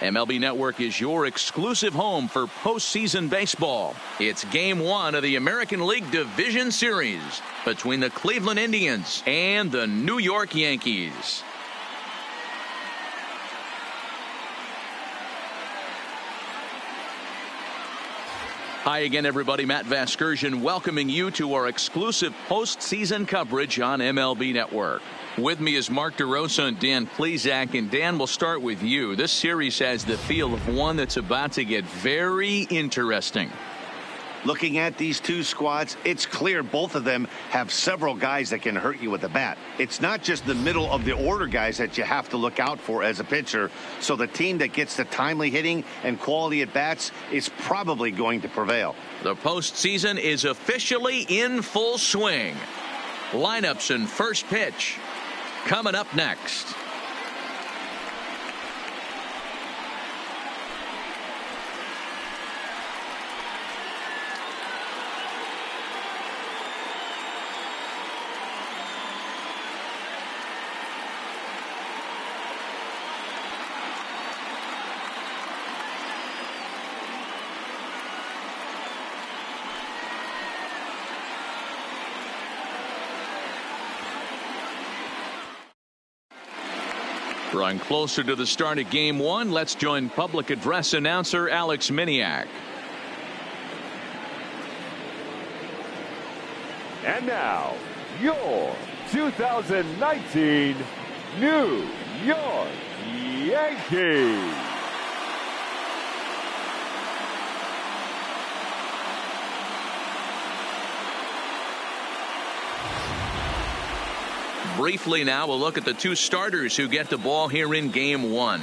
MLB Network is your exclusive home for postseason baseball. It's Game 1 of the American League Division Series between the Cleveland Indians and the New York Yankees. Hi again, everybody. Matt Vasgersian welcoming you to our exclusive postseason coverage on MLB Network. With me is Mark DeRosa and Dan Plesac. And Dan, we'll start with you. This series has the feel of one that's about to get very interesting. Looking at these two squads, it's clear both of them have several guys that can hurt you with the bat. It's not just the middle of the order guys that you have to look out for as a pitcher. So the team that gets the timely hitting and quality at bats is probably going to prevail. The postseason is officially in full swing. Lineups and first pitch coming up next. Drawing closer to the start of Game 1, let's join public address announcer Alex Miniak. And now, your 2019 New York Yankees. Briefly now, we'll look at the two starters who get the ball here in Game 1.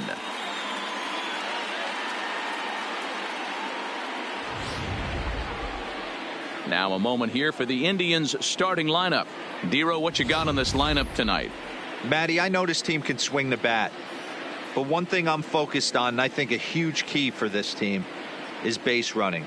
Now a moment here for the Indians starting lineup. Dero, what you got on this lineup tonight? Matty, I know this team can swing the bat. But one thing I'm focused on, and I think a huge key for this team, is base running.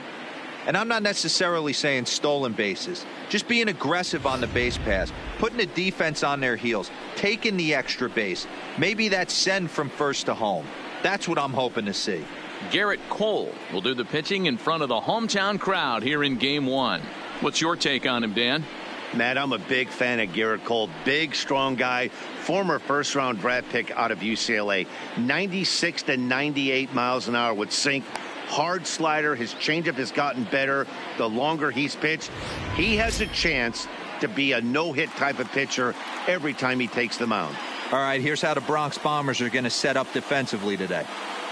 And I'm not necessarily saying stolen bases. Just being aggressive on the base pass, putting the defense on their heels, taking the extra base. Maybe that send from first to home. That's what I'm hoping to see. Gerrit Cole will do the pitching in front of the hometown crowd here in Game 1. What's your take on him, Dan? Matt, I'm a big fan of Gerrit Cole. Big, strong guy. Former first-round draft pick out of UCLA. 96 to 98 miles an hour with sink. Hard slider. His changeup has gotten better the longer he's pitched. He has a chance to be a no-hit type of pitcher every time he takes the mound. All right, here's how the Bronx Bombers are going to set up defensively today.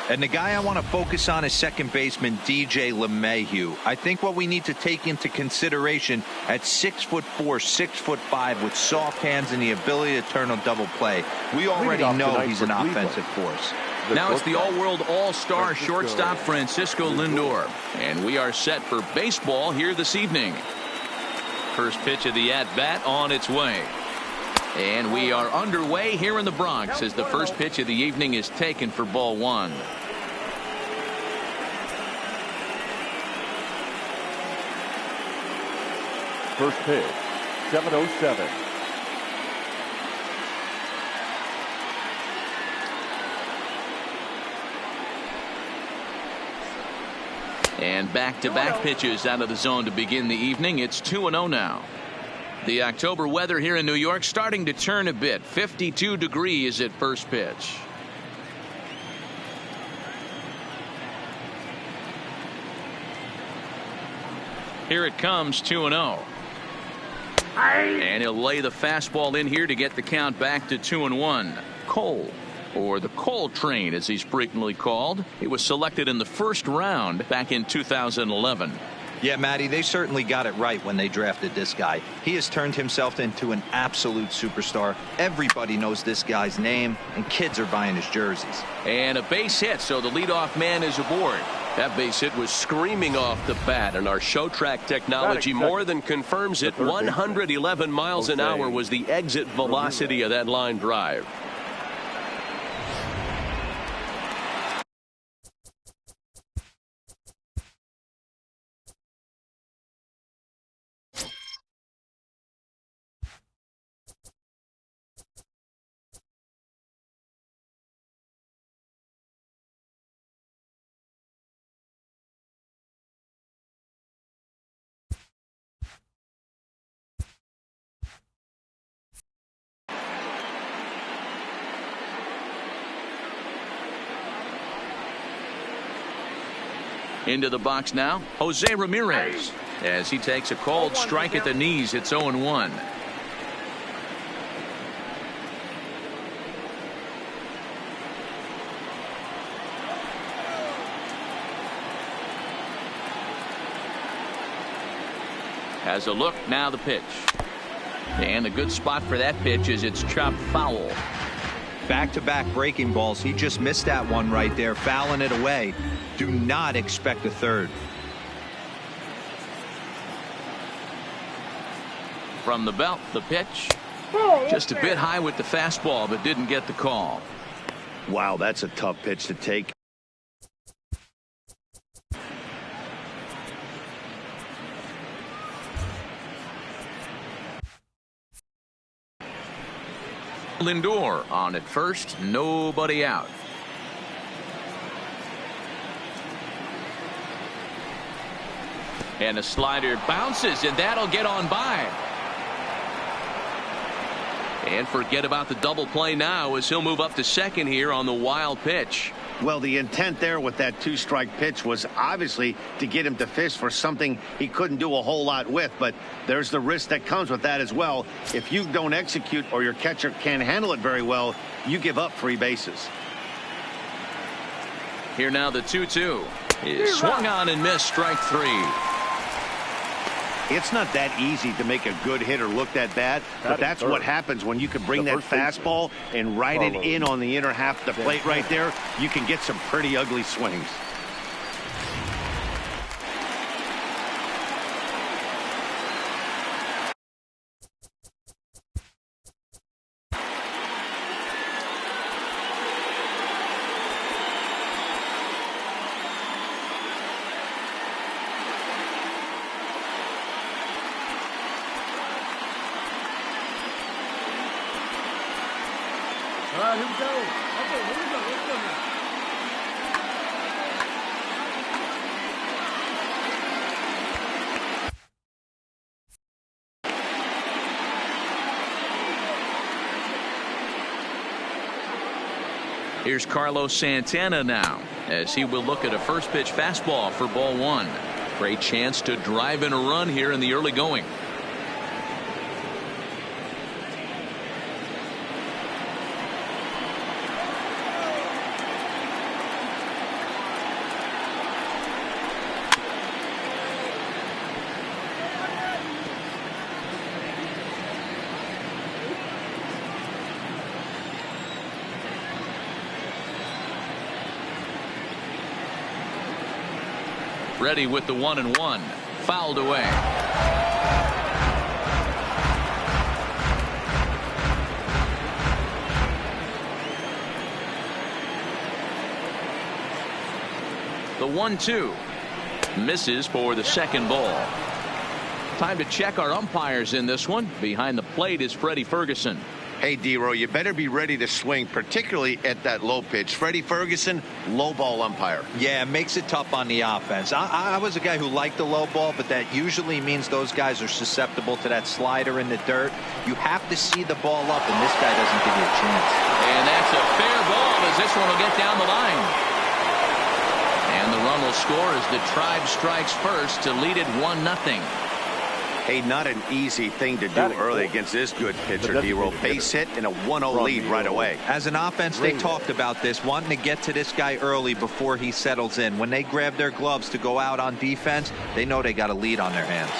And the guy I want to focus on is second baseman DJ LeMahieu. I think what we need to take into consideration at 6'4", 6'5", with soft hands and the ability to turn a double play, we already know he's an offensive force. Now it's the all-world all-star shortstop Francisco Lindor. And we are set for baseball here this evening. First pitch of the at-bat on its way. And we are underway here in the Bronx as the first pitch of the evening is taken for ball one. First pitch, 7:07. And back-to-back pitches out of the zone to begin the evening. It's 2-0 now. The October weather here in New York starting to turn a bit. 52 degrees at first pitch. Here it comes, 2-0. And he'll lay the fastball in here to get the count back to 2-1. Cole, or the Cole train as he's frequently called. He was selected in the first round back in 2011. Yeah, Matty, they certainly got it right when they drafted this guy. He has turned himself into an absolute superstar. Everybody knows this guy's name, and kids are buying his jerseys. And a base hit, so the leadoff man is aboard. That base hit was screaming off the bat, and our show track technology more than confirms it. 111 miles an hour was the exit velocity of that line drive. Into the box now, Jose Ramirez. As he takes a cold strike at the knees, it's 0-1. Has a look, now the pitch. And a good spot for that pitch is it's chopped foul. Back-to-back breaking balls. He just missed that one right there, fouling it away. Do not expect a third. From the belt, the pitch. Just a bit high with the fastball, but didn't get the call. Wow, that's a tough pitch to take. Lindor on at first, nobody out. And a slider bounces, and that'll get on by. And forget about the double play now as he'll move up to second here on the wild pitch. Well, the intent there with that two-strike pitch was obviously to get him to fish for something he couldn't do a whole lot with, but there's the risk that comes with that as well. If you don't execute or your catcher can't handle it very well, you give up free bases. Here now the 2-2 is swung on and missed, strike three. It's not that easy to make a good hitter look that bad, but that's what happens when you can bring that fastball and ride it in on the inner half of the plate right there. You can get some pretty ugly swings. Here we go. Okay, here we go. Let's go now. Here's Carlos Santana now as he will look at a first pitch fastball for ball one. Great chance to drive in a run here in the early going. Ready with the 1-1. Fouled away. The 1-2 misses for the second ball. Time to check our umpires in this one. Behind the plate is Freddie Ferguson. Hey, D-Row, you better be ready to swing, particularly at that low pitch. Freddie Ferguson, low ball umpire. Yeah, it makes it tough on the offense. I was a guy who liked the low ball, but that usually means those guys are susceptible to that slider in the dirt. You have to see the ball up, and this guy doesn't give you a chance. And that's a fair ball as this one will get down the line. And the run will score as the Tribe strikes first to lead it 1-0. Hey, not an easy thing to do early against this good pitcher, D-Row. Base hit and a 1-0 lead right away. As an offense, they talked about this, wanting to get to this guy early before he settles in. When they grab their gloves to go out on defense, they know they got a lead on their hands.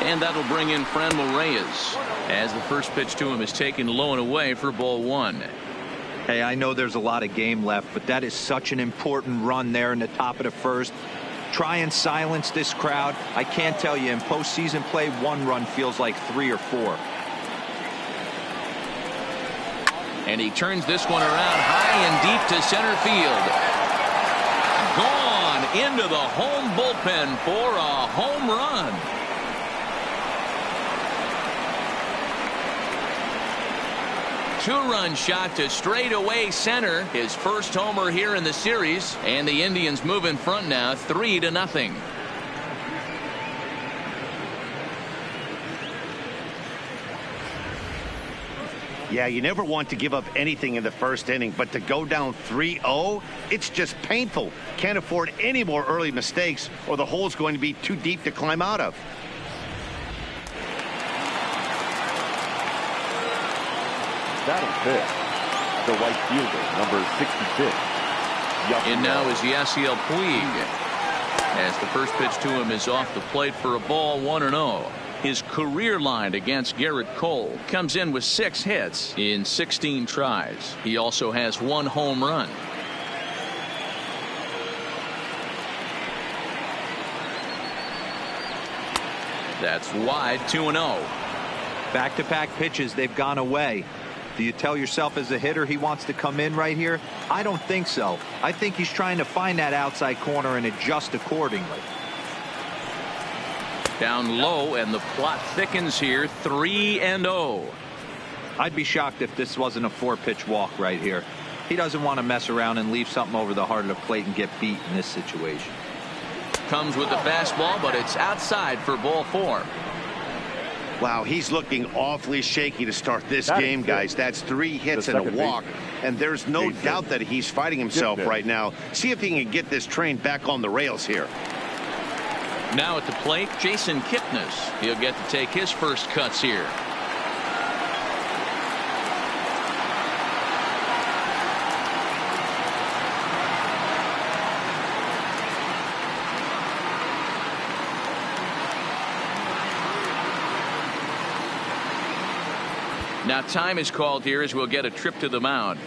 And that'll bring in Franmil Reyes as the first pitch to him is taken low and away for ball one. Hey, I know there's a lot of game left, but that is such an important run there in the top of the first. Try and silence this crowd. I can't tell you, in postseason play, one run feels like 3 or 4. And he turns this one around high and deep to center field. Gone into the home bullpen for a home run. Two-run shot to straightaway center. His first homer here in the series. And the Indians move in front now 3-0. Yeah, you never want to give up anything in the first inning, but to go down 3-0, it's just painful. Can't afford any more early mistakes, or the hole's going to be too deep to climb out of. Batting fifth, the right fielder, number 66. And now is Yasiel Puig, as the first pitch to him is off the plate for a ball, 1-0. His career line against Gerrit Cole comes in with 6 hits in 16 tries. He also has 1 home run. That's wide, 2-0. Back-to-back pitches, they've gone away. Do you tell yourself as a hitter he wants to come in right here? I don't think so. I think he's trying to find that outside corner and adjust accordingly. Down low, and the plot thickens here, 3-0. I'd be shocked if this wasn't a 4-pitch walk right here. He doesn't want to mess around and leave something over the heart of the plate and get beat in this situation. Comes with the fastball, but it's outside for ball 4. Wow, he's looking awfully shaky to start this game, guys. That's 3 hits and a walk, and there's no doubt that he's fighting himself right now. See if he can get this train back on the rails here. Now at the plate, Jason Kipnis. He'll get to take his first cuts here. Now time is called here as we'll get a trip to the mound.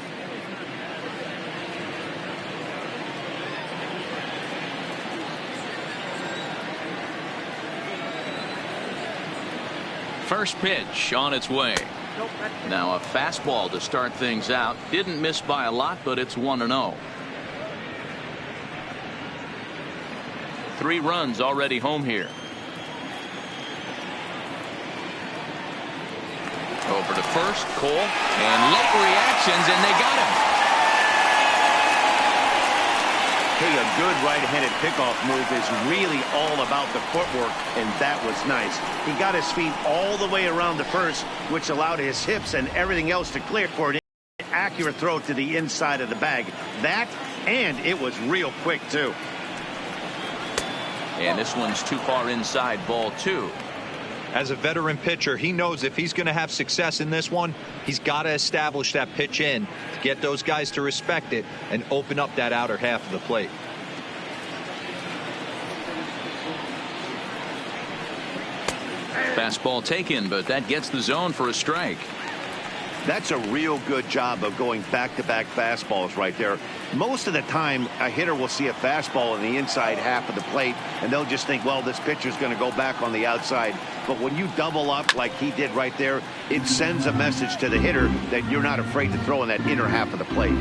First pitch on its way. Now a fastball to start things out. Didn't miss by a lot, but it's 1-0. 3 runs already home here. Over to first, Cole, and late reactions, and they got him. Hey, a good right-handed pickoff move is really all about the footwork, and that was nice. He got his feet all the way around the first, which allowed his hips and everything else to clear for an accurate throw to the inside of the bag. That, and it was real quick, too. And this one's too far inside, ball 2. As a veteran pitcher, he knows if he's going to have success in this one, he's got to establish that pitch in to get those guys to respect it and open up that outer half of the plate. Fastball taken, but that gets the zone for a strike. That's a real good job of going back-to-back fastballs right there. Most of the time, a hitter will see a fastball in the inside half of the plate, and they'll just think, well, this pitcher's going to go back on the outside. But when you double up like he did right there, it sends a message to the hitter that you're not afraid to throw in that inner half of the plate.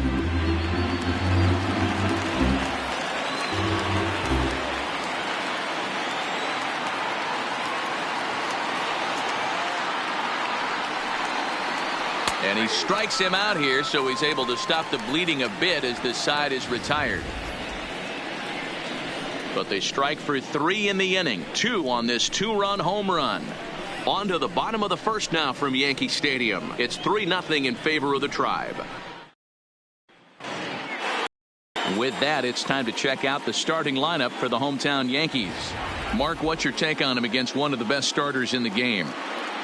And he strikes him out here, so he's able to stop the bleeding a bit as this side is retired. But they strike for 3 in the inning. 2 on this 2-run home run. On to the bottom of the first now from Yankee Stadium. It's 3-0 in favor of the Tribe. With that, it's time to check out the starting lineup for the hometown Yankees. Mark, what's your take on him against one of the best starters in the game?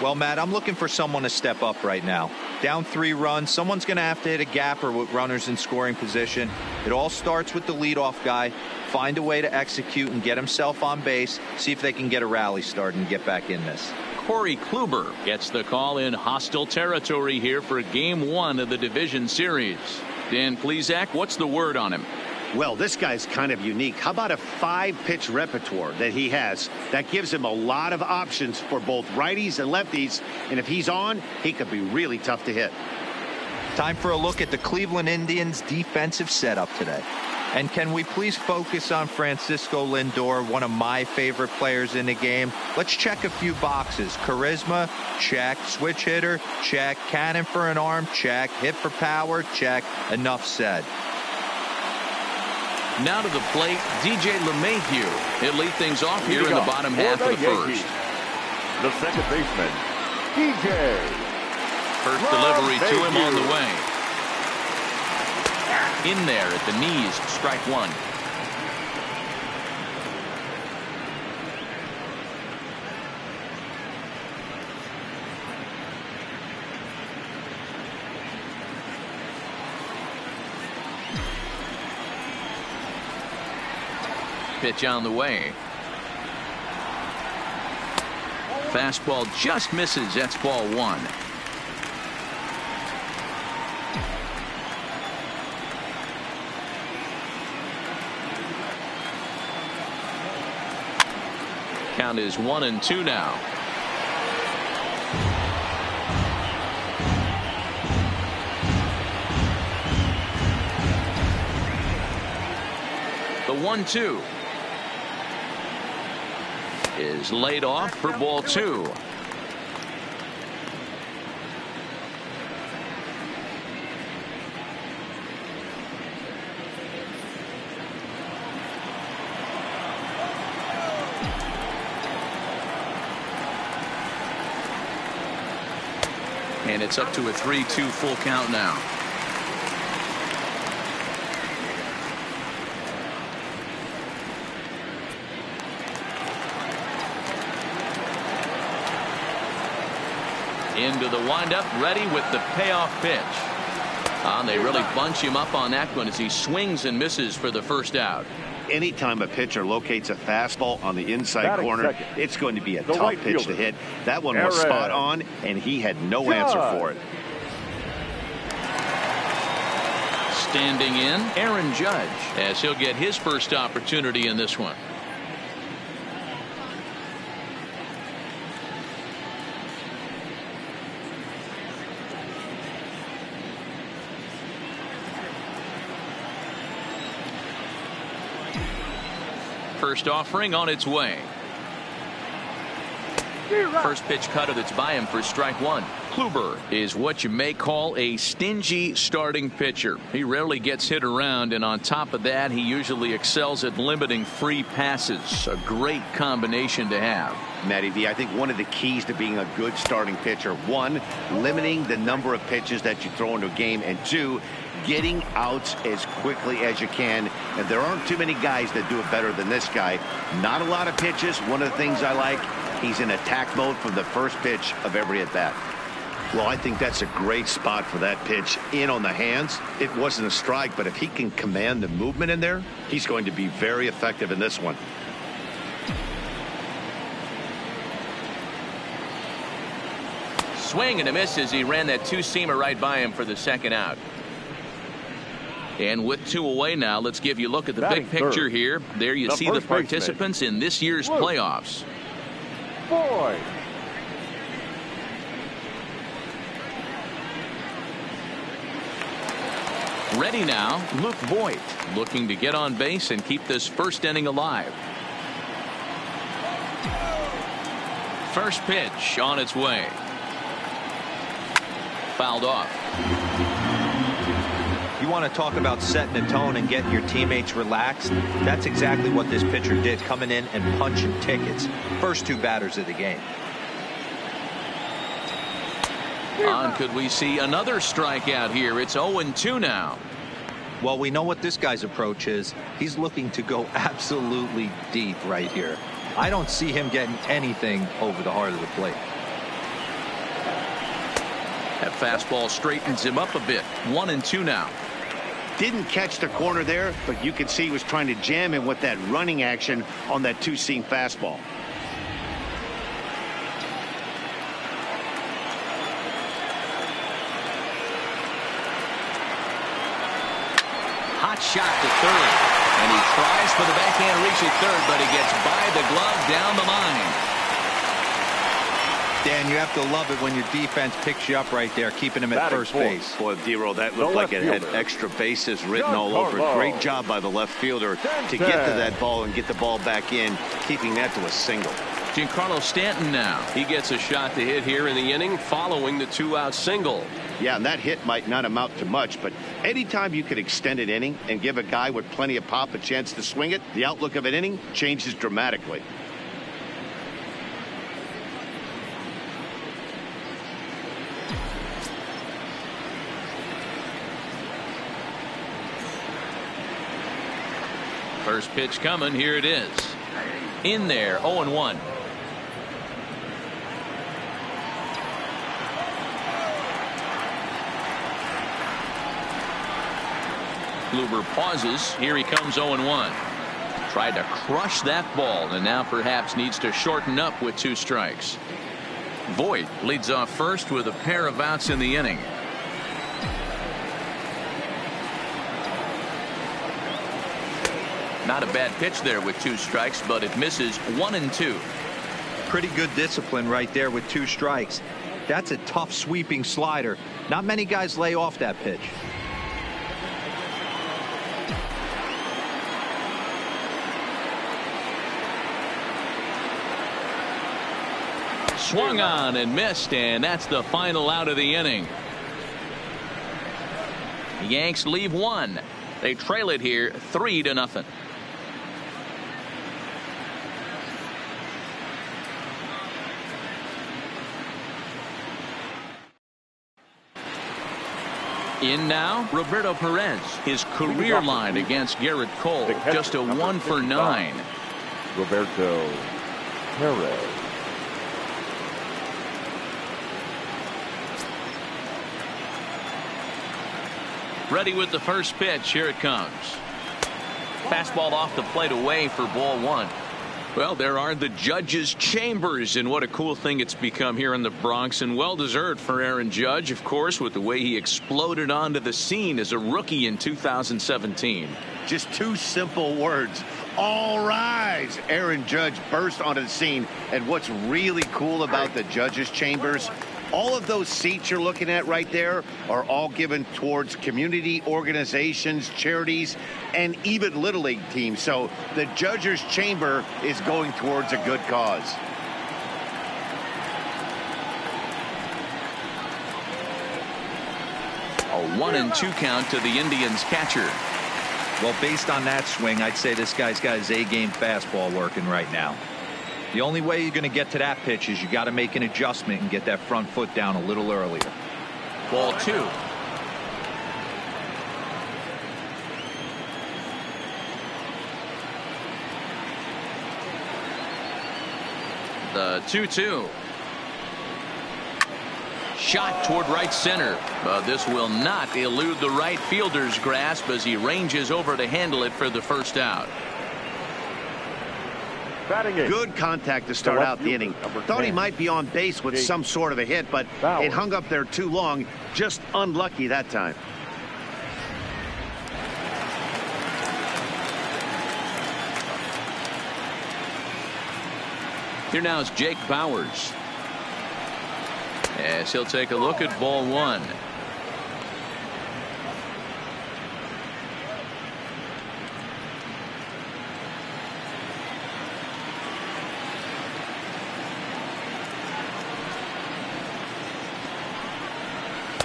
Well, Matt, I'm looking for someone to step up right now. Down 3 runs, someone's going to have to hit a gapper with runners in scoring position. It all starts with the leadoff guy. Find a way to execute and get himself on base. See if they can get a rally started and get back in this. Corey Kluber gets the call in hostile territory here for Game 1 of the division series. Dan Plesac, what's the word on him? Well, this guy's kind of unique. How about a 5-pitch repertoire that he has? That gives him a lot of options for both righties and lefties. And if he's on, he could be really tough to hit. Time for a look at the Cleveland Indians defensive setup today. And can we please focus on Francisco Lindor, one of my favorite players in the game? Let's check a few boxes. Charisma, check. Switch hitter, check. Cannon for an arm, check. Hit for power, check. Enough said. Now to the plate, DJ LeMahieu. He'll lead things off here in the bottom half of the first. The second baseman, DJ First delivery to him on the way. In there at the knees, strike one. Pitch on the way. Fastball just misses. That's ball one. Count is 1-2 now. The 1-2 is laid off for ball two. And it's up to a 3-2 full count now. Into the windup, ready with the payoff pitch. They really bunch him up on that one as he swings and misses for the first out. Anytime a pitcher locates a fastball on the inside corner, it's going to be a tough pitch to hit. That one was spot on, and he had no answer for it. Standing in, Aaron Judge, as he'll get his first opportunity in this one. First offering on its way. First pitch cutter that's by him for strike one. Kluber is what you may call a stingy starting pitcher. He rarely gets hit around, and on top of that, he usually excels at limiting free passes. A great combination to have. Matty V, I think one of the keys to being a good starting pitcher, one, limiting the number of pitches that you throw into a game, and two, getting outs as quickly as you can. And there aren't too many guys that do it better than this guy. Not a lot of pitches. One of the things I like, he's in attack mode from the first pitch of every at bat. Well, I think that's a great spot for that pitch in on the hands. It wasn't a strike, but if he can command the movement in there, he's going to be very effective in this one. Swing and a miss as he ran that two-seamer right by him for the second out. And with two away now, let's give you a look at the big picture here. There you see the participants in this year's playoffs. Boy. Ready now, Luke Voigt, looking to get on base and keep this first inning alive. First pitch on its way. Fouled off. You want to talk about setting a tone and getting your teammates relaxed? That's exactly what this pitcher did, coming in and punching tickets. First two batters of the game. On could we see another strikeout here? It's 0-2 now. Well, we know what this guy's approach is. He's looking to go absolutely deep right here. I don't see him getting anything over the heart of the plate. That fastball straightens him up a bit. 1-2 now. Didn't catch the corner there, but you could see he was trying to jam him with that running action on that two-seam fastball. Hot shot to third, and he tries for the backhand reach at third, but he gets by the glove down the line. Dan, you have to love it when your defense picks you up right there, keeping him at first base. Boy, D-Roll, that looked like it had extra bases written all over it. Great job by the left fielder to get to that ball and get the ball back in, keeping that to a single. Giancarlo Stanton now. He gets a shot to hit here in the inning following the two-out single. Yeah, and that hit might not amount to much, but anytime you could extend an inning and give a guy with plenty of pop a chance to swing it, the outlook of an inning changes dramatically. First pitch coming. Here it is. In there. 0-1. Kluber pauses. Here he comes. 0-1. Tried to crush that ball, and now perhaps needs to shorten up with 2 strikes. Voit leads off first with a pair of outs in the inning. Not a bad pitch there with 2 strikes, but it misses. 1-2. Pretty good discipline right there with 2 strikes. That's a tough sweeping slider. Not many guys lay off that pitch. Swung on and missed, and that's the final out of the inning. The Yanks leave 1. They trail it here 3-0. In now, Roberto Perez. His career line against Gerrit Cole, just a 1 for 9. Roberto Perez. Ready with the first pitch. Here it comes. Fastball off the plate away for ball 1. Well, there are the judges' chambers, and what a cool thing it's become here in the Bronx, and well deserved for Aaron Judge, of course, with the way he exploded onto the scene as a rookie in 2017. Just 2 simple words. All rise. Aaron Judge burst onto the scene, and what's really cool about the judges' chambers, all of those seats you're looking at right there are all given towards community organizations, charities, and even Little League teams. So the judges' chamber is going towards a good cause. A 1-2 count to the Indians catcher. Well, based on that swing, I'd say this guy's got his A-game fastball working right now. The only way you're going to get to that pitch is you got to make an adjustment and get that front foot down a little earlier. Ball 2. The 2-2. Shot toward right center, but this will not elude the right fielder's grasp as he ranges over to handle it for the first out. Good contact to start out the inning. Thought he might be on base with some sort of a hit, but it hung up there too long. Just unlucky that time. Here now is Jake Bauers. As he'll take a look at ball 1.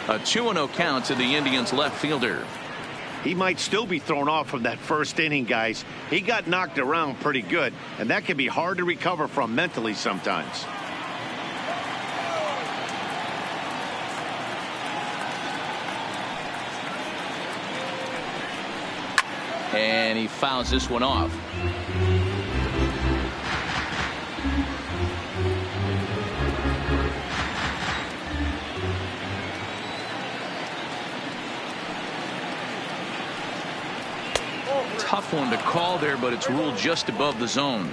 A 2-0 count to the Indians left fielder. He might still be thrown off from that first inning, guys. He got knocked around pretty good, and that can be hard to recover from mentally sometimes. And he fouls this one off. Tough one to call there, but it's ruled just above the zone.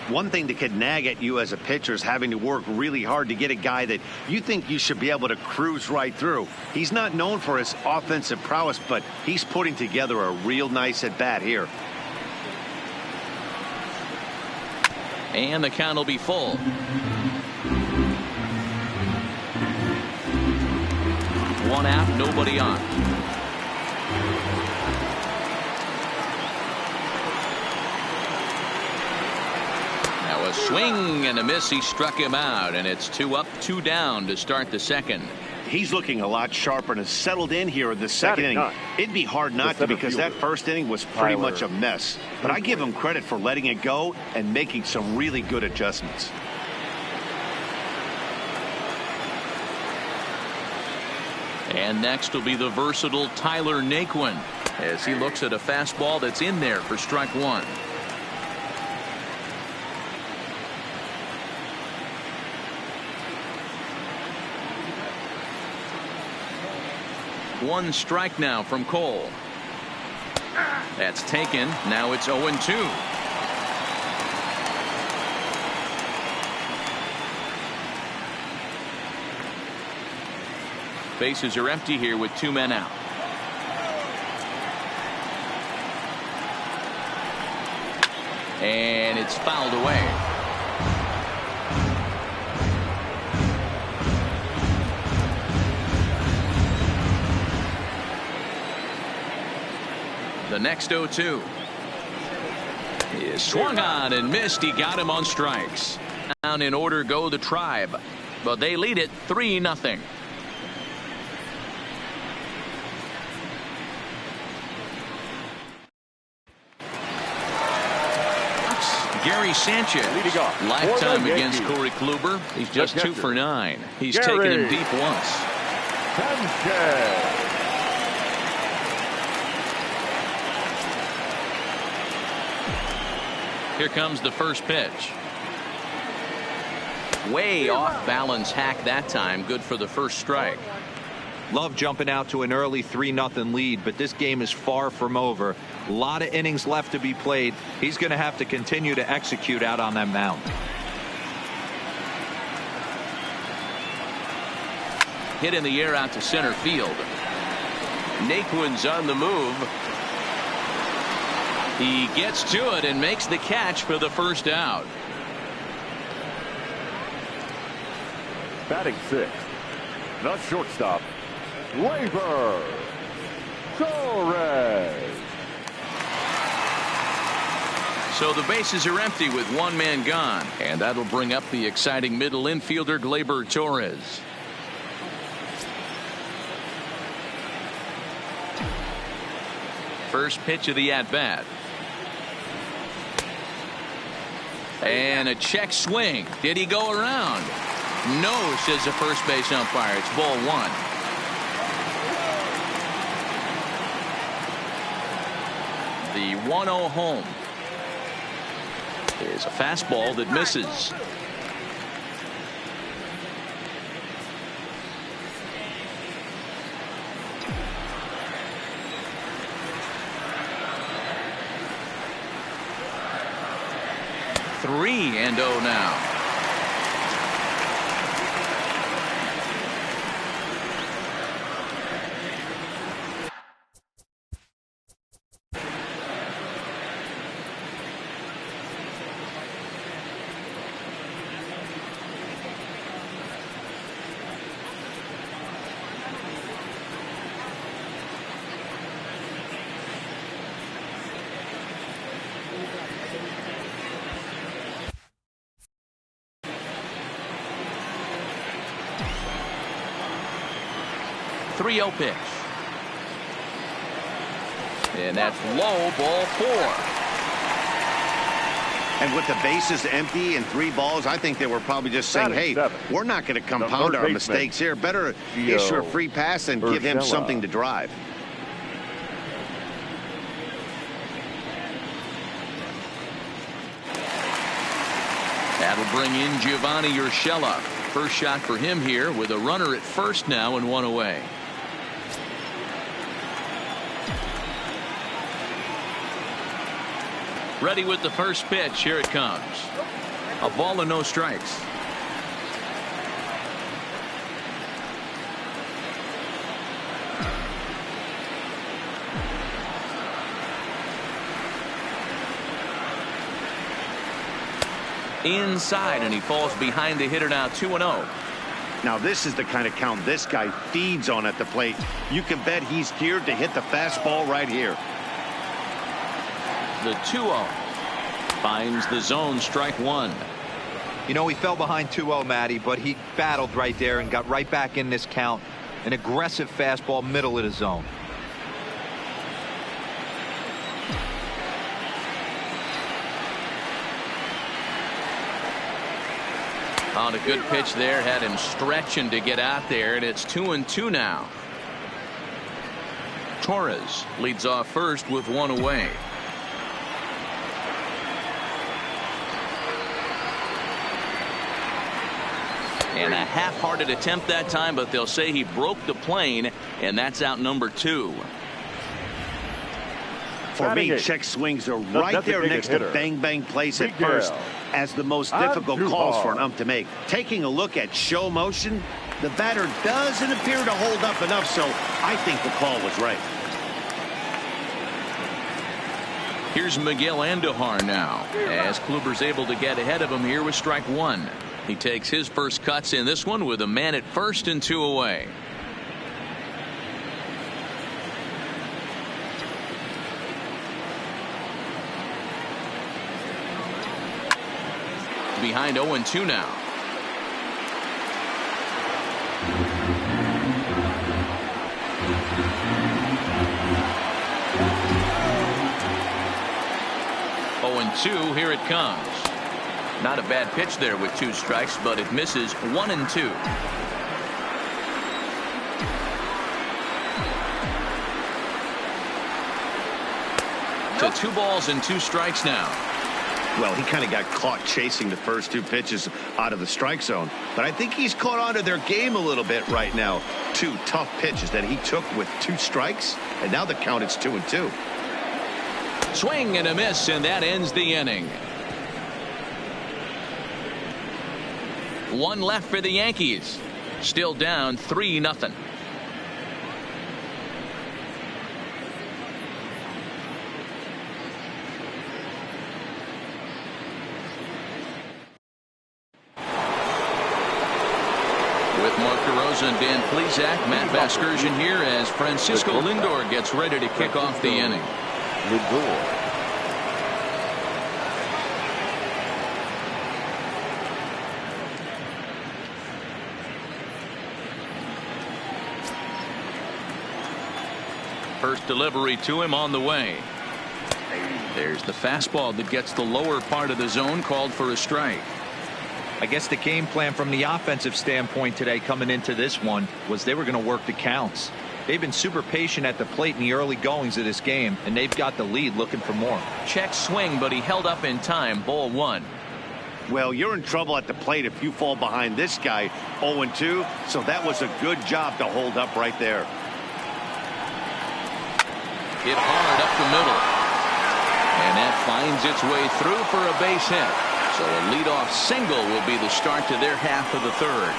One thing that could nag at you as a pitcher is having to work really hard to get a guy that you think you should be able to cruise right through. He's not known for his offensive prowess, but he's putting together a real nice at bat here. And the count will be full. One out, nobody on. A swing and a miss. He struck him out, and it's 2 up, 2 down to start the second. He's looking a lot sharper and has settled in here in the second inning. It'd be hard not to, because that first inning was pretty much a mess. But I give him credit for letting it go and making some really good adjustments. And next will be the versatile Tyler Naquin. as he looks at a fastball that's in there for strike one. One strike now from Cole. That's taken. Now it's 0-2. Bases are empty here with 2 men out. And it's fouled away. The next 0-2 is swung on and missed. He got him on strikes. Down in order go the Tribe, but they lead it 3-0. Gary Sanchez, lifetime against Corey Kluber. He's just 2 for 9. He's taken him deep once. Sanchez. Here comes the first pitch. Way off balance hack that time. Good for the first strike. Love jumping out to an early 3-0 lead, but this game is far from over. A lot of innings left to be played. He's going to have to continue to execute out on that mound. Hit in the air out to center field. Naquin's on the move. He gets to it and makes the catch for the first out. Batting 6th, the shortstop, Roberto Perez. So the bases are empty with 1 man gone, and that'll bring up the exciting middle infielder Gleyber Torres. First pitch of the at-bat. And a check swing. Did he go around? No, says the first base umpire. It's ball 1. The 1-0 home is a fastball that misses. Three and 0 now. .30 pitch. And that's low, ball 4. And with the bases empty and 3 balls, I think they were probably just saying, hey, we're not going to compound our mistakes here. Better issue a free pass and give him something to drive. That'll bring in Giovanni Urshela. First shot for him here with a runner at first now and 1 away. Ready with the first pitch. Here it comes. A ball and no strikes. Inside, and he falls behind the hitter now. 2-0. Now this is the kind of count this guy feeds on at the plate. You can bet he's geared to hit the fastball right here. The 2-0 finds the zone, strike 1. You know, he fell behind 2-0, Matty, but he battled right there and got right back in this count. An aggressive fastball, middle of the zone. On a good pitch there, had him stretching to get out there, and it's 2-2 now. Torres leads off first with one away. And a half-hearted attempt that time, but they'll say he broke the plane, and that's out number 2. For me, check swings are right there next to bang-bang plays at first as the most difficult calls for an ump to make. Taking a look at show motion, the batter doesn't appear to hold up enough, so I think the call was right. Here's Miguel Andujar now, as Kluber's able to get ahead of him here with strike 1. He takes his first cuts in this one with a man at first and 2 away. Behind 0-2 now. Oh, 2, here it comes. Not a bad pitch there with 2 strikes, but it misses 1-2. To 2 balls and 2 strikes now. Well, he kind of got caught chasing the first 2 pitches out of the strike zone, but I think he's caught on to their game a little bit right now. 2 tough pitches that he took with 2 strikes, and now the count is 2-2. Swing and a miss, and that ends the inning. 1 left for the Yankees. Still down 3-0. With Mark DeRosa and Dan Plesac, Matt Vasgersian here as Francisco Lindor gets ready to kick off the inning. Lindor. First delivery to him on the way. There's the fastball that gets the lower part of the zone, called for a strike. I guess the game plan from the offensive standpoint today coming into this one was they were going to work the counts. They've been super patient at the plate in the early goings of this game, and they've got the lead looking for more. Check swing, but he held up in time. Ball 1. Well, you're in trouble at the plate if you fall behind this guy 0-2, so that was a good job to hold up right there. Hit hard up the middle. And that finds its way through for a base hit. So a leadoff single will be the start to their half of the 3rd.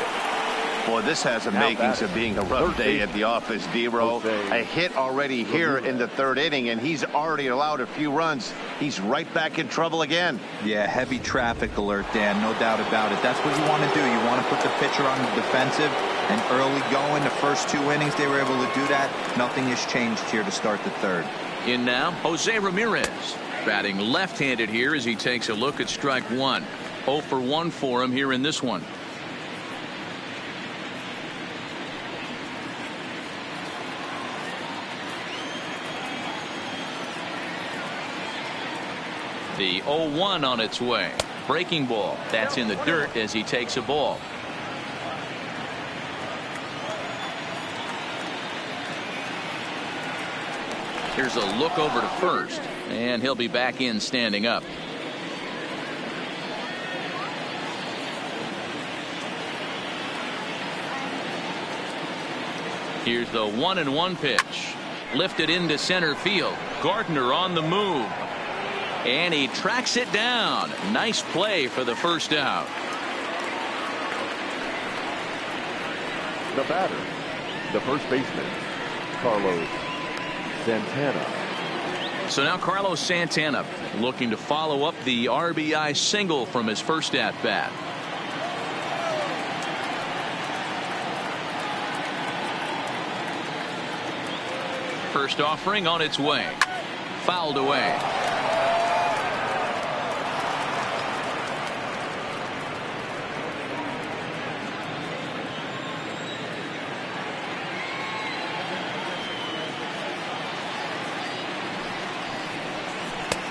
Boy, this has the makings of being a rough day at the office, D-Row. A hit already here in the 3rd inning, and he's already allowed a few runs. He's right back in trouble again. Yeah, heavy traffic alert, Dan, no doubt about it. That's what you want to do. You want to put the pitcher on the defensive, and early going, the first 2 innings, they were able to do that. Nothing has changed here to start the 3rd. In now, Jose Ramirez, batting left-handed here as he takes a look at strike 1. 0 for 1 for him here in this one. The 0-1 on its way. Breaking ball. That's in the dirt as he takes a ball. Here's a look over to first, and he'll be back in standing up. Here's the 1-1 pitch. Lifted into center field. Gardner on the move. And he tracks it down. Nice play for the first out. The batter, the first baseman, Carlos Santana. So now Carlos Santana looking to follow up the RBI single from his first at bat. First offering on its way. Fouled away.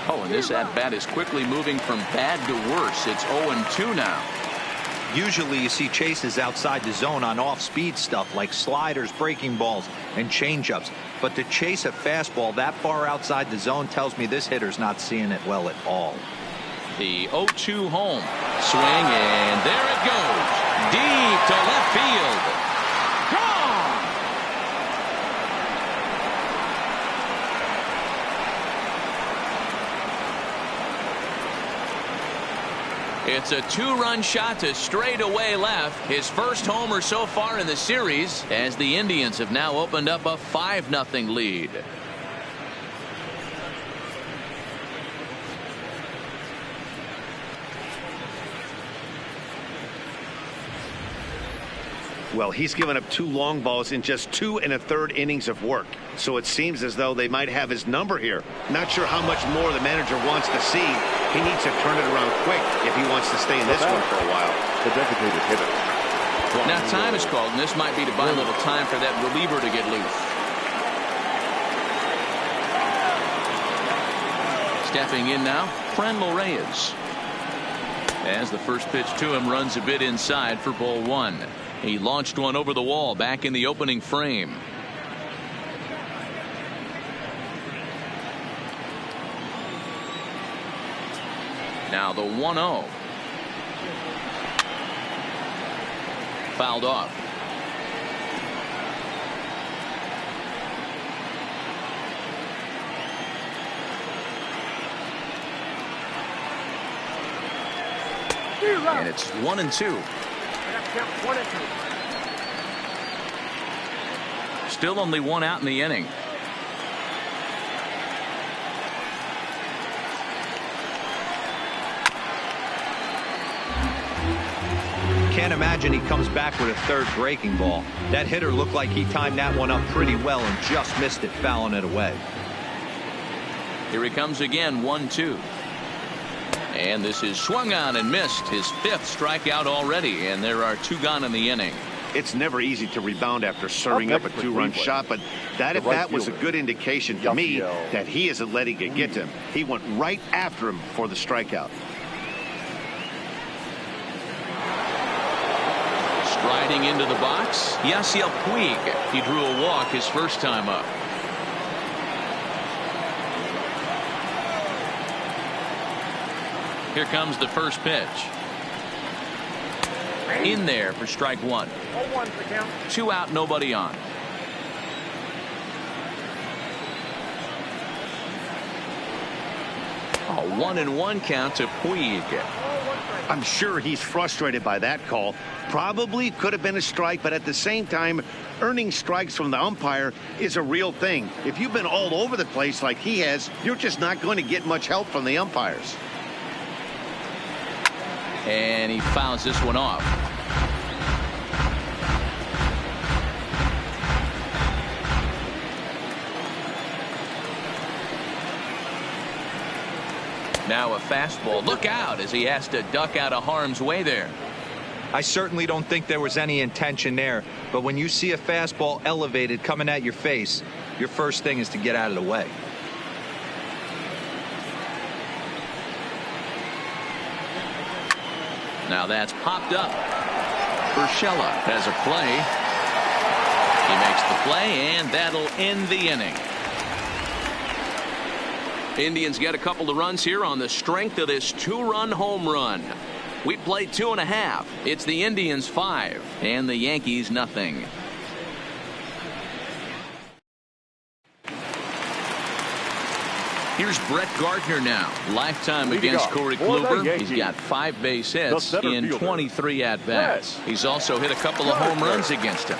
Oh, and this at-bat is quickly moving from bad to worse. It's 0-2 now. Usually you see chases outside the zone on off-speed stuff like sliders, breaking balls, and changeups. but to chase a fastball that far outside the zone tells me this hitter's not seeing it well at all. The 0-2 home swing, and there it goes. Deep to left field. Gone! It's a two-run shot to straightaway left. His first homer so far in the series, as the Indians have now opened up a 5-0 lead. Well, he's given up 2 long balls in just 2 1/3 innings of work. So it seems as though they might have his number here. Not sure how much more the manager wants to see. He needs to turn it around quick if he wants to stay in this one for a while. The designated hitter. Now time is called, and this might be to buy a little time for that reliever to get loose. Stepping in now, Ramirez. As the first pitch to him runs a bit inside for ball 1. He launched one over the wall back in the opening frame. Now the 1-0. Fouled off. And it's 1-2. Still only 1 out in the inning. Can't imagine he comes back with a third breaking ball. That hitter looked like he timed that one up pretty well and just missed it, fouling it away. Here he comes again, 1-2. And this is swung on and missed. His 5th strikeout already, and there are 2 gone in the inning. It's never easy to rebound after serving up a 2-run shot, but that at bat was a good indication to me that he isn't letting it get to him. He went right after him for the strikeout. Striding into the box, Yasiel Puig. He drew a walk his first time up. Here comes the first pitch. In there for strike 1. 2 out, nobody on. A 1-1 count to Puig. I'm sure he's frustrated by that call. Probably could have been a strike, but at the same time, earning strikes from the umpire is a real thing. If you've been all over the place like he has, you're just not going to get much help from the umpires. And he fouls this one off. Now a fastball. Look out as he has to duck out of harm's way there. I certainly don't think there was any intention there, but when you see a fastball elevated coming at your face, your first thing is to get out of the way. Now that's popped up. Urshela has a play. He makes the play, and that'll end the inning. Indians get a couple of runs here on the strength of this 2-run home run. We played 2.5. It's the Indians 5 and the Yankees nothing. Here's Brett Gardner now. Lifetime against Corey Kluber. He's got 5 base hits in 23 at-bats. He's also hit a couple of home runs against him.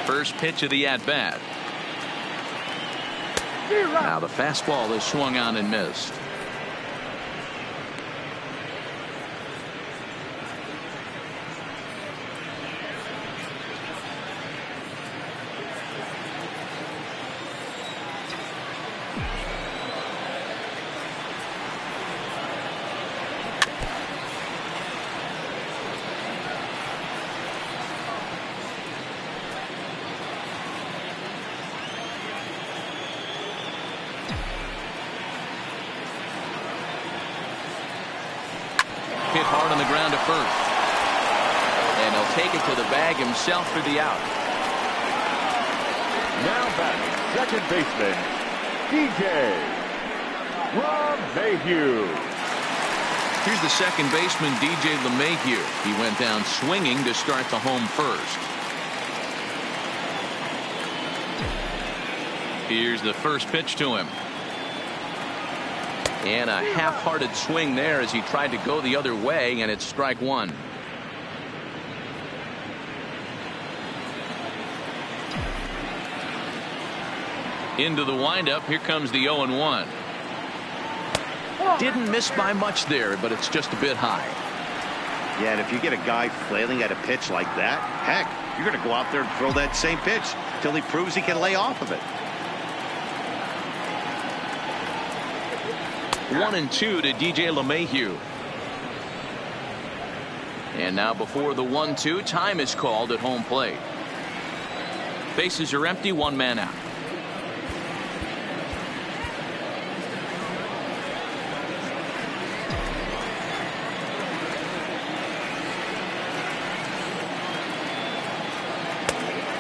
First pitch of the at-bat. Now the fastball is swung on and missed. Hit hard on the ground to first. And he'll take it to the bag himself for the out. Now batting, second baseman, DJ LeMahieu. Here's the second baseman, DJ LeMahieu. He went down swinging to start the home first. Here's the first pitch to him. And a half-hearted swing there as he tried to go the other way, and it's strike one. Into the windup. Here comes the 0-1. Didn't miss by much there, but it's just a bit high. Yeah, and if you get a guy flailing at a pitch like that, heck, you're going to go out there and throw that same pitch till he proves he can lay off of it. 1-2 to DJ LeMahieu. And now before the 1-2, time is called at home plate. Bases are empty, one man out.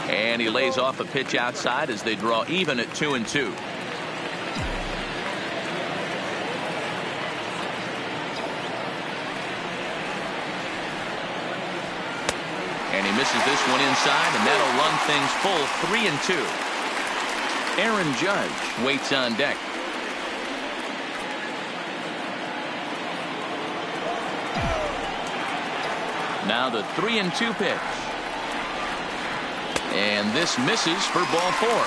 And he lays off a pitch outside as they draw even at 2-2. And he misses this one inside, and that'll run things full 3-2. Aaron Judge waits on deck. Now the 3-2 pitch. And this misses for ball four.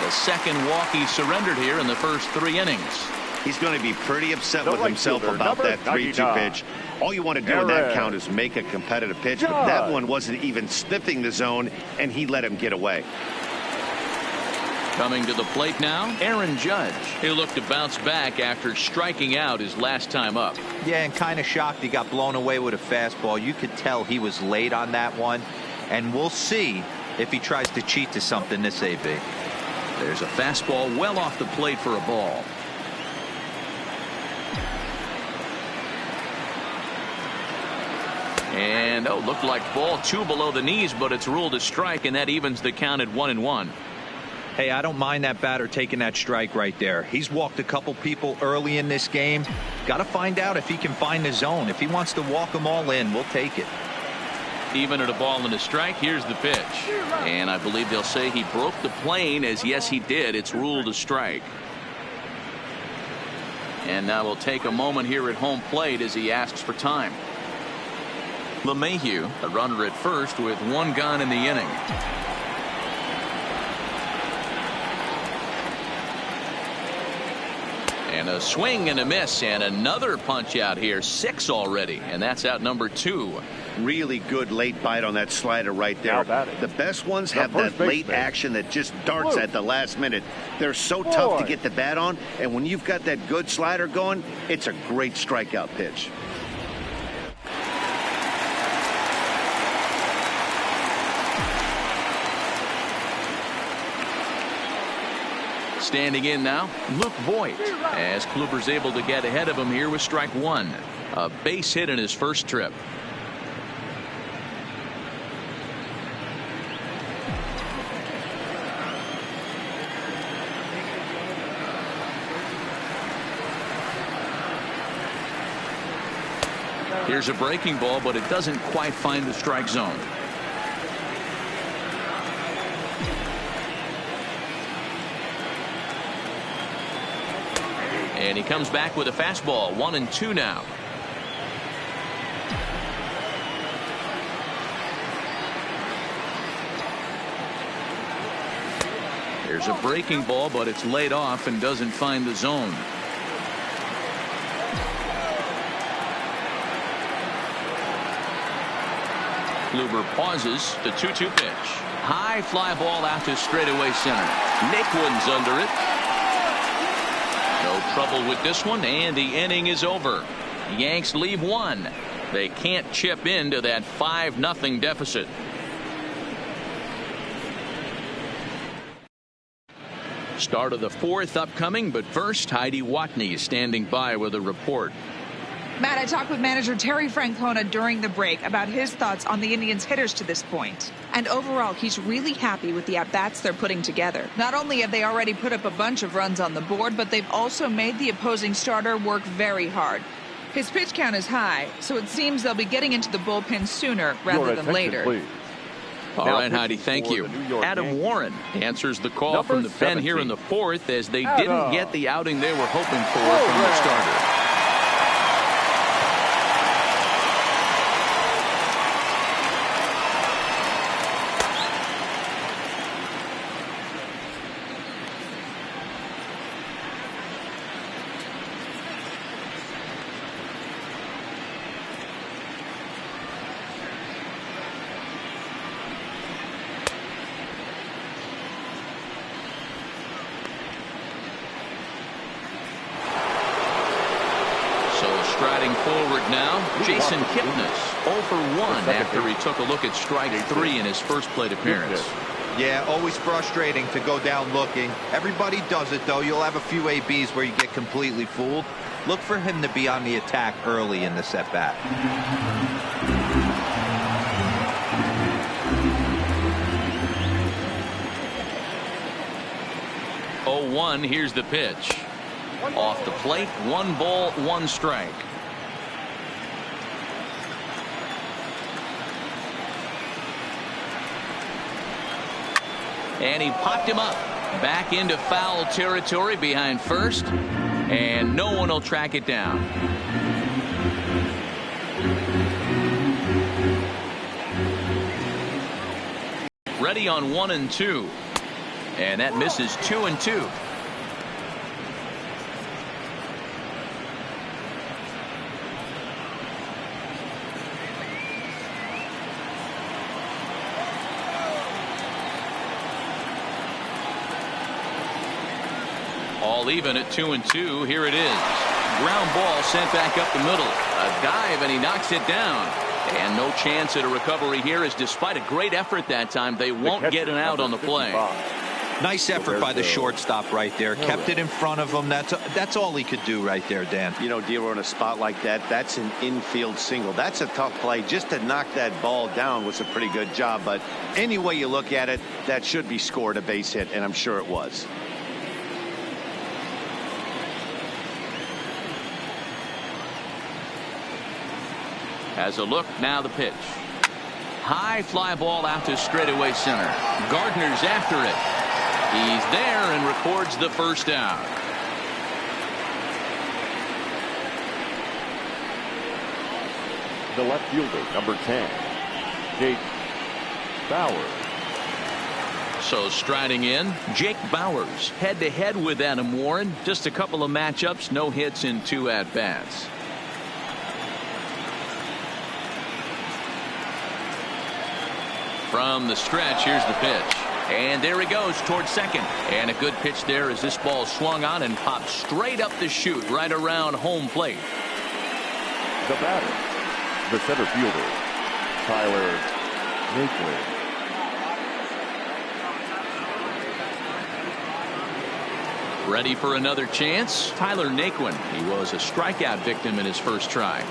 The second walk he surrendered here in the first 3 innings. He's going to be pretty upset with himself about that 3-2 pitch. All you want to do in that count is make a competitive pitch, but that one wasn't even sniffing the zone, and he let him get away. Coming to the plate now, Aaron Judge. He'll look to bounce back after striking out his last time up. Yeah, and kind of shocked he got blown away with a fastball. You could tell he was late on that one, and we'll see if he tries to cheat to something this AB. There's a fastball well off the plate for a ball. And looked like ball 2 below the knees, but it's ruled a strike, and that evens the count at 1-1. Hey, I don't mind that batter taking that strike right there. He's walked a couple people early in this game. Got to find out if he can find the zone. If he wants to walk them all in, we'll take it. Even at a ball and a strike, here's the pitch. And I believe they'll say he broke the plane, as yes he did. It's ruled a strike. And now we'll take a moment here at home plate as he asks for time. LeMahieu, a runner at first with 1 gone in the inning. And a swing and a miss, and another punch out here. 6 already, and that's out number 2. Really good late bite on that slider right there. The best ones have that late action that just darts at the last minute. They're so tough to get the bat on, and when you've got that good slider going, it's a great strikeout pitch. Standing in now, Luke Voigt, as Kluber's able to get ahead of him here with strike 1. A base hit in his first trip. Here's a breaking ball, but it doesn't quite find the strike zone. And he comes back with a fastball. 1-2 now. There's a breaking ball, but it's laid off and doesn't find the zone. Kluber pauses. The 2-2 pitch. High fly ball out to straightaway center. Naquin's under it. No trouble with this one, and the inning is over. Yanks leave 1. They can't chip into that 5-0 deficit. Start of the 4th upcoming, but first, Heidi Watney is standing by with a report. Matt, I talked with manager Terry Francona during the break about his thoughts on the Indians' hitters to this point. And overall, he's really happy with the at-bats they're putting together. Not only have they already put up a bunch of runs on the board, but they've also made the opposing starter work very hard. His pitch count is high, so it seems they'll be getting into the bullpen sooner rather than later. Please. All right, Heidi, thank you. Adam Warren answers the call from the pen here in the fourth as they didn't get the outing they were hoping for from the starter. Striding forward now, Jason Kipnis, 0 for 1 after he took a look at strike 3 in his first plate appearance. Yeah, always frustrating to go down looking. Everybody does it, though. You'll have a few ABs where you get completely fooled. Look for him to be on the attack early in the at-bat. 0-1, here's the pitch. Off the plate, 1 ball, 1 strike. And he popped him up back into foul territory behind first, and no one will track it down. Ready on 1-2, and that misses 2-2. All even at 2-2. Here it is. Ground ball sent back up the middle. A dive, and he knocks it down. And no chance at a recovery here, as despite a great effort that time, they won't get an out on the play. Nice effort by the shortstop right there. Kept it in front of him. That's all he could do right there, Dan. You know, Dealer, in a spot like that, that's an infield single. That's a tough play. Just to knock that ball down was a pretty good job. But any way you look at it, that should be scored a base hit, and I'm sure it was. Has a look, now the pitch. High fly ball out to straightaway center. Gardner's after it. He's there and records the first out. The left fielder, number 10, Jake Bauers. So striding in, Jake Bauers head-to-head with Adam Warren. Just a couple of matchups, no hits in 2 at-bats. From the stretch, here's the pitch. And there he goes towards second. And a good pitch there as this ball swung on and popped straight up the chute right around home plate. The batter, the center fielder, Tyler Naquin. Ready for another chance? Tyler Naquin. He was a strikeout victim in his first try.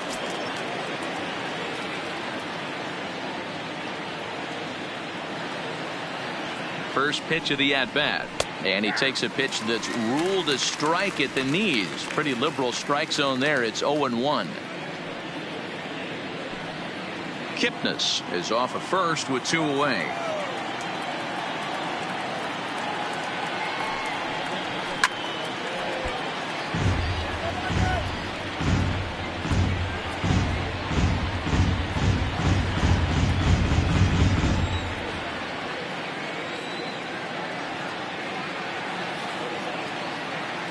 First pitch of the at-bat, and he takes a pitch that's ruled a strike at the knees. Pretty liberal strike zone there. It's 0-1. Kipnis is off of first with 2 away.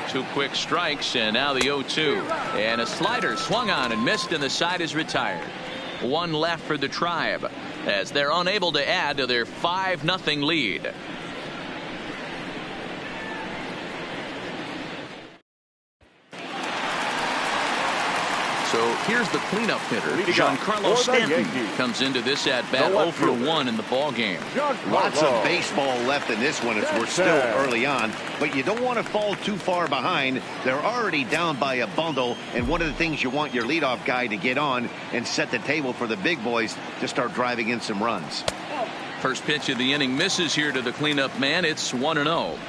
Two quick strikes, and now the 0-2. And a slider swung on and missed, and the side is retired. 1 left for the Tribe as they're unable to add to their 5-0 lead. So here's the cleanup hitter. Giancarlo Stanton comes into this at bat 0 for 1 in the ball game. Lots of baseball left in this one as we're still early on, but you don't want to fall too far behind. They're already down by a bundle, and one of the things you want your leadoff guy to get on and set the table for the big boys to start driving in some runs. First pitch of the inning misses here to the cleanup man. It's 1-0.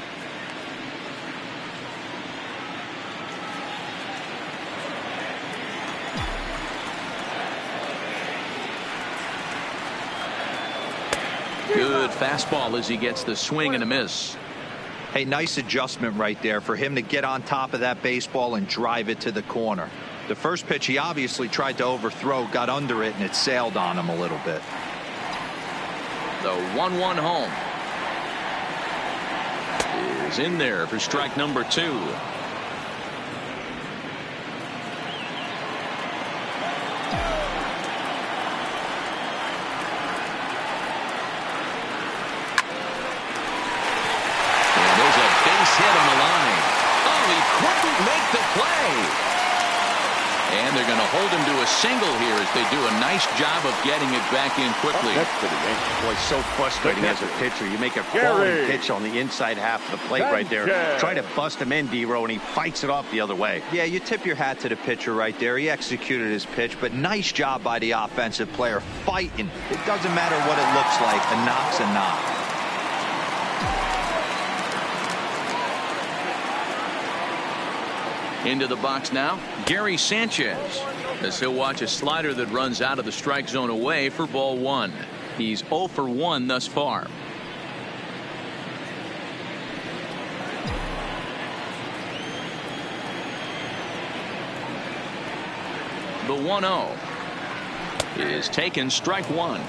Good fastball as he gets the swing and a miss. Hey, nice adjustment right there for him to get on top of that baseball and drive it to the corner. The first pitch he obviously tried to overthrow, got under it, and it sailed on him a little bit. The 1-1 home is in there for strike number 2. They're going to hold him to a single here as they do a nice job of getting it back in quickly. Boy, so frustrating as a pitcher. You make a quality pitch on the inside half of the plate right there. Try to bust him in, D-Row, and he fights it off the other way. Yeah, you tip your hat to the pitcher right there. He executed his pitch, but nice job by the offensive player fighting. It doesn't matter what it looks like. A knock's a knock. Into the box now, Gary Sanchez, as he'll watch a slider that runs out of the strike zone away for ball 1. He's 0 for 1 thus far. The 1-0 is taken, strike 1.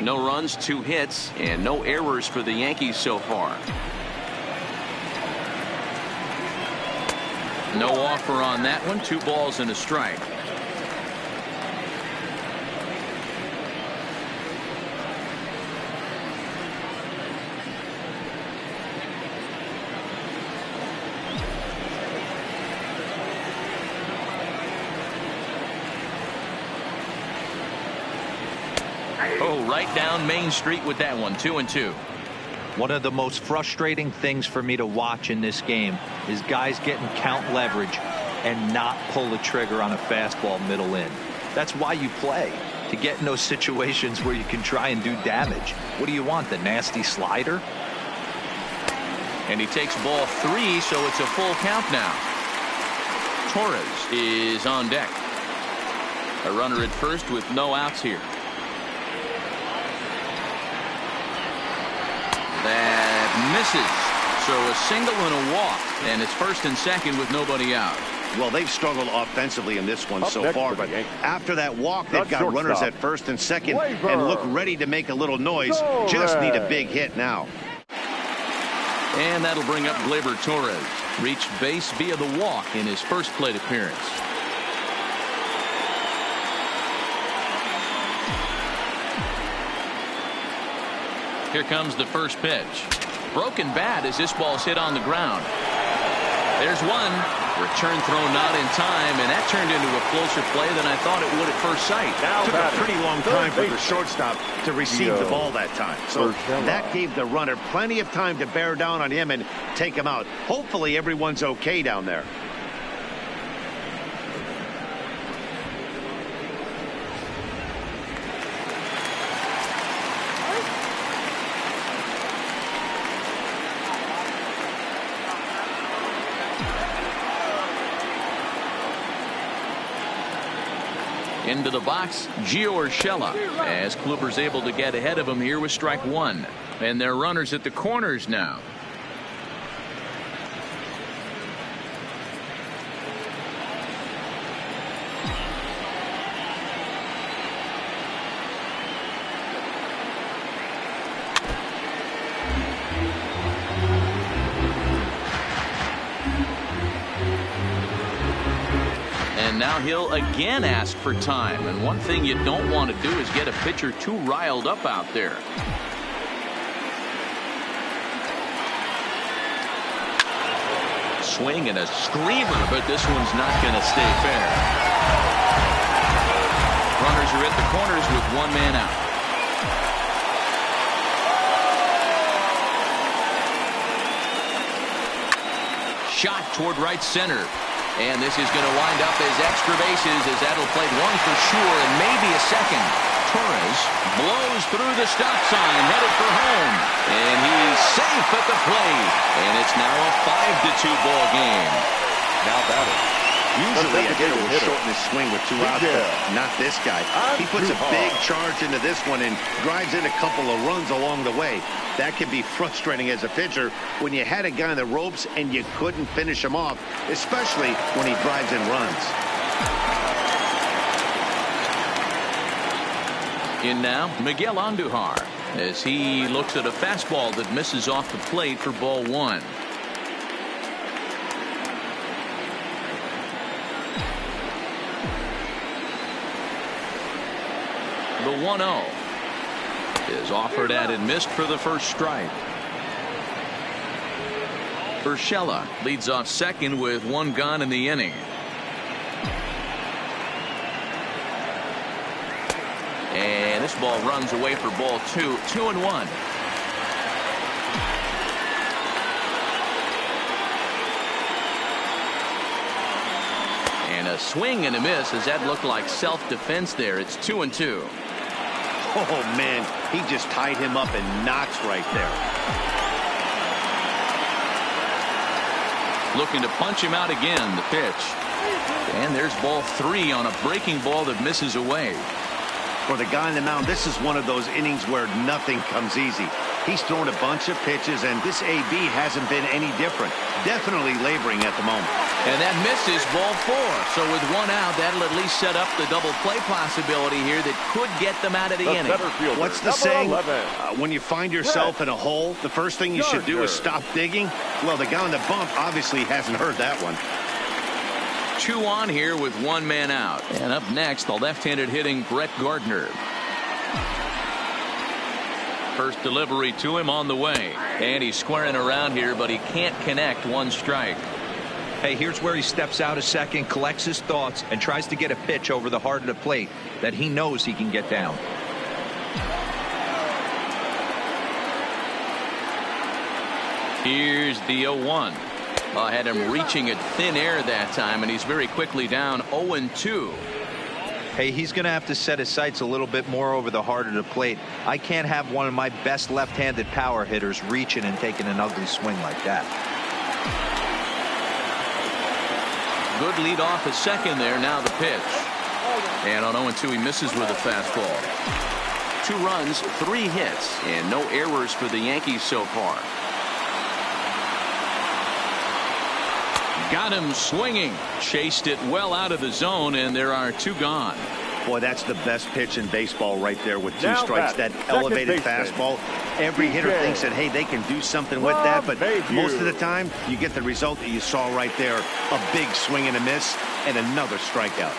No runs, 2 hits, and no errors for the Yankees so far. No offer on that one. 2 balls and a strike. Oh, right down Main Street with that one. 2-2. One of the most frustrating things for me to watch in this game is guys getting count leverage and not pull the trigger on a fastball middle in. That's why you play, to get in those situations where you can try and do damage. What do you want, the nasty slider? And he takes ball 3, so it's a full count now. Torres is on deck. A runner at first with no outs here. That misses. So a single and a walk, and it's first and second with nobody out. Well, they've struggled offensively in this one so far, but after that walk, they've got runners at first and second and look ready to make a little noise. Just need a big hit now. And that'll bring up Gleyber Torres. Reached base via the walk in his first plate appearance. Here comes the first pitch. Broken bat as this ball's hit on the ground. There's one. Return throw not in time, and that turned into a closer play than I thought it would at first sight. Took a pretty long time for the shortstop to receive the ball that time. So that gave the runner plenty of time to bear down on him and take him out. Hopefully everyone's okay down there. Into the box, Gio Urshela, as Kluber's able to get ahead of him here with strike 1. And they're runners at the corners now. Now he'll again ask for time, and one thing you don't want to do is get a pitcher too riled up out there. swing and a screamer, but this one's not going to stay fair. Runners are at the corners with one man out. Shot toward right center. And this is going to wind up as extra bases, as that'll play one for sure and maybe a second. Torres blows through the stop sign, headed for home. And he's safe at the plate. And it's now a 5-2 ball game. Now batting. Usually a hitter will shorten his swing with 2 outs, but not this guy. He puts a big charge into this one and drives in a couple of runs along the way. That can be frustrating as a pitcher when you had a guy in the ropes and you couldn't finish him off, especially when he drives in runs. In now, Miguel Andujar, as he looks at a fastball that misses off the plate for ball 1. The 1-0 is offered at and missed for the first strike. Urshela leads off second with 1 gone in the inning. And this ball runs away for ball 2. 2-1. And a swing and a miss, as that looked like self-defense there. It's 2-2. Oh, man, he just tied him up in knots right there. Looking to punch him out again, the pitch. And there's ball 3 on a breaking ball that misses away. For the guy on the mound, this is one of those innings where nothing comes easy. He's thrown a bunch of pitches, and this AB hasn't been any different. Definitely laboring at the moment. And that misses ball 4. So with 1 out, that'll at least set up the double play possibility here that could get them out of the inning. What's the saying? When you find yourself in a hole, the first thing you should do is stop digging. Well, the guy on the bump obviously hasn't heard that one. 2 on here with 1 man out. And up next, the left-handed hitting Brett Gardner. First delivery to him on the way. And he's squaring around here, but he can't connect. 1 strike. Hey, here's where he steps out a second, collects his thoughts, and tries to get a pitch over the heart of the plate that he knows he can get down. Here's the 0-1. Had him reaching at thin air that time, and he's very quickly down 0-2. Hey, he's going to have to set his sights a little bit more over the heart of the plate. I can't have one of my best left-handed power hitters reaching and taking an ugly swing like that. Good lead off at second there. Now the pitch. And on 0-2, he misses with a fastball. 2 runs, 3 hits, and no errors for the Yankees so far. Got him swinging. Chased it well out of the zone, and there are 2 gone. Boy, that's the best pitch in baseball right there with 2 strikes. That elevated fastball. Every hitter thinks that, hey, they can do something with that, but most of the time you get the result that you saw right there. A big swing and a miss and another strikeout.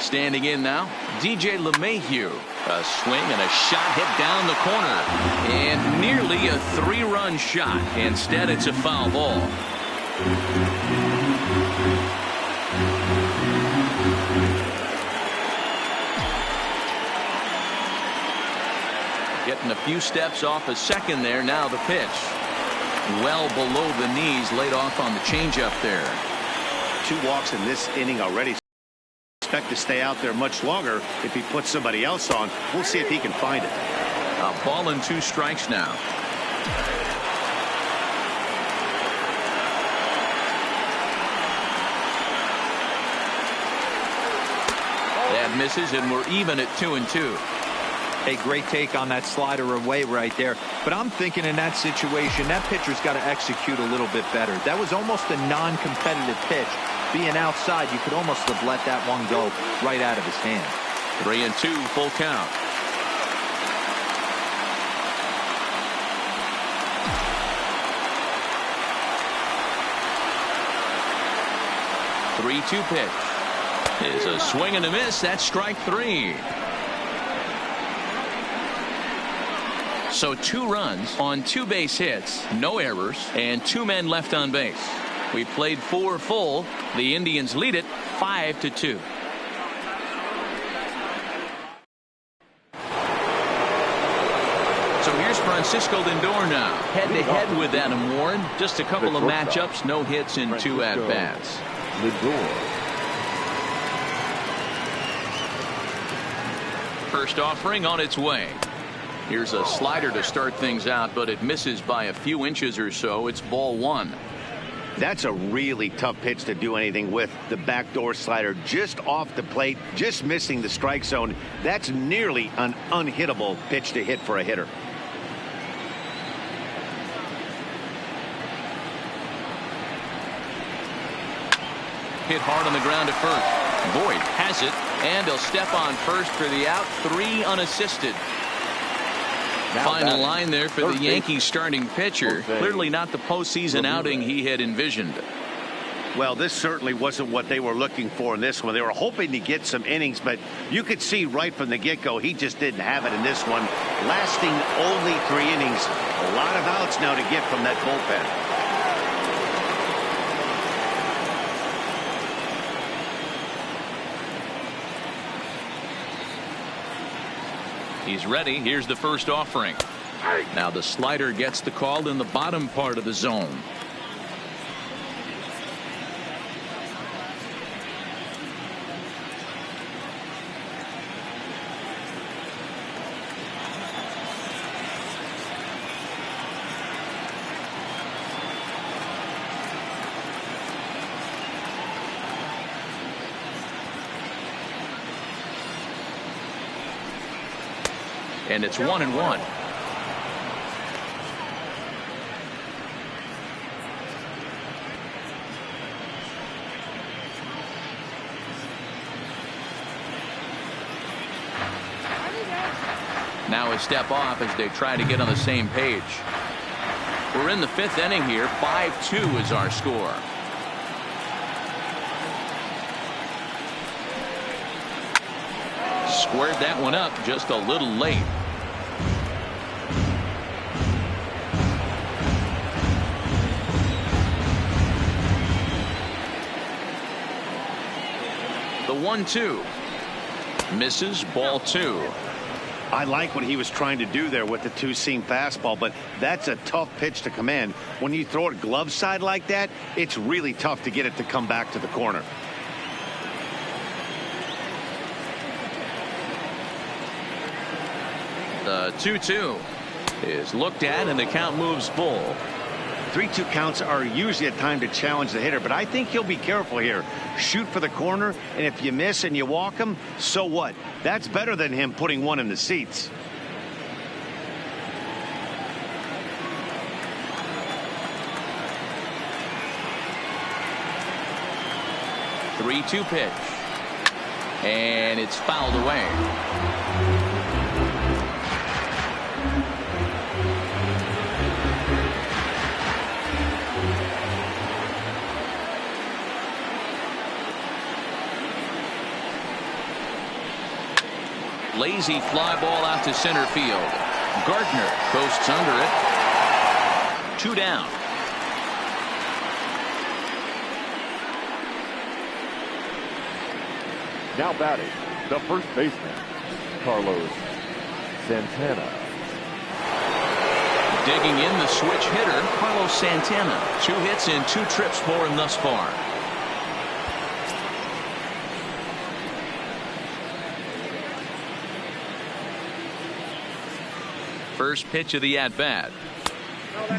Standing in now, DJ LeMahieu. A swing and a shot hit down the corner. And nearly a 3-run shot. Instead, it's a foul ball. Getting a few steps off a second there. Now the pitch. Well below the knees, laid off on the changeup there. 2 walks in this inning already. Expect to stay out there much longer if he puts somebody else on. We'll see if he can find it. A ball and 2 strikes now. That misses, and we're even at 2-2. A great take on that slider away right there. But I'm thinking in that situation, that pitcher's got to execute a little bit better. That was almost a non-competitive pitch. Being outside, you could almost have let that one go right out of his hand. 3-2, full count. The 3-2 pitch. Is a swing and a miss. That's strike 3. So 2 runs on 2 base hits, no errors, and 2 men left on base. We played 4 full. The Indians lead it 5-2. So here's Francisco Lindor now, head-to-head with Adam Warren. Just a couple of matchups, no hits in 2 at-bats. First offering on its way. Here's a slider to start things out, but it misses by a few inches or so. It's ball 1. That's a really tough pitch to do anything with. The backdoor slider just off the plate, just missing the strike zone. That's nearly an unhittable pitch to hit for a hitter. Hit hard on the ground to first. Boyd has it, and he'll step on first for the out. 3 unassisted. Final line there for the Yankees starting pitcher. Clearly not the postseason outing he had envisioned. Well, this certainly wasn't what they were looking for in this one. They were hoping to get some innings, but you could see right from the get-go he just didn't have it in this one. Lasting only 3 innings. A lot of outs now to get from that bullpen. He's ready. Here's the first offering. Now the slider gets the call in the bottom part of the zone. And it's 1-1. Now a step off as they try to get on the same page. We're in the 5th inning here. 5-2 is our score. Squared that one up just a little late. The 1-2 misses, ball 2. I like what he was trying to do there with the 2-seam fastball, but that's a tough pitch to command. When you throw it glove side like that, it's really tough to get it to come back to the corner. The 2-2 is looked at, and the count moves full. 3-2 counts are usually a time to challenge the hitter, but I think he'll be careful here. Shoot for the corner, and if you miss and you walk him, so what? That's better than him putting one in the seats. The 3-2 pitch, and it's fouled away. Lazy fly ball out to center field. Gardner coasts under it. 2 down. Now batting, the first baseman, Carlos Santana. Digging in the switch hitter, Carlos Santana. 2 hits and 2 trips for him thus far. First pitch of the at-bat.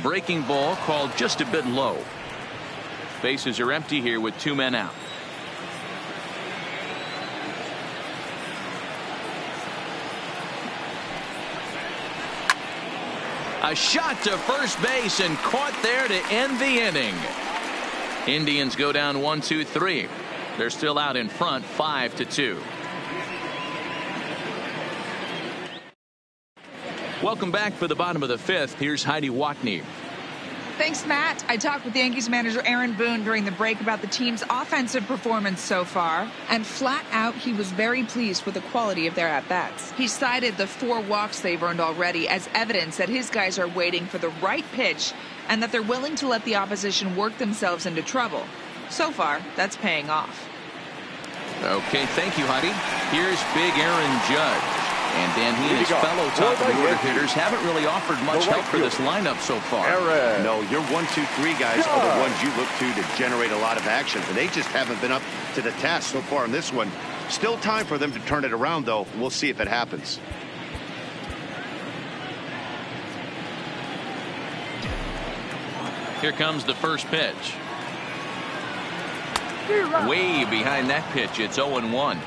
Breaking ball called just a bit low. Bases are empty here with 2 men out. A shot to first base and caught there to end the inning. Indians go down 1-2-3. They're still out in front 5-2. Welcome back for the bottom of the 5th. Here's Heidi Watney. Thanks, Matt. I talked with Yankees manager Aaron Boone during the break about the team's offensive performance so far, and flat out, he was very pleased with the quality of their at-bats. He cited the 4 walks they've earned already as evidence that his guys are waiting for the right pitch and that they're willing to let the opposition work themselves into trouble. So far, that's paying off. Okay, thank you, Heidi. Here's big Aaron Judge. And Dan, he and his fellow top-of-the-order hitters haven't really offered much help for this lineup so far. No, your 1, 2, 3 guys are the ones you look to generate a lot of action, but they just haven't been up to the task so far in this one. Still time for them to turn it around, though. We'll see if it happens. Here comes the first pitch. Way behind that pitch, it's 0-1.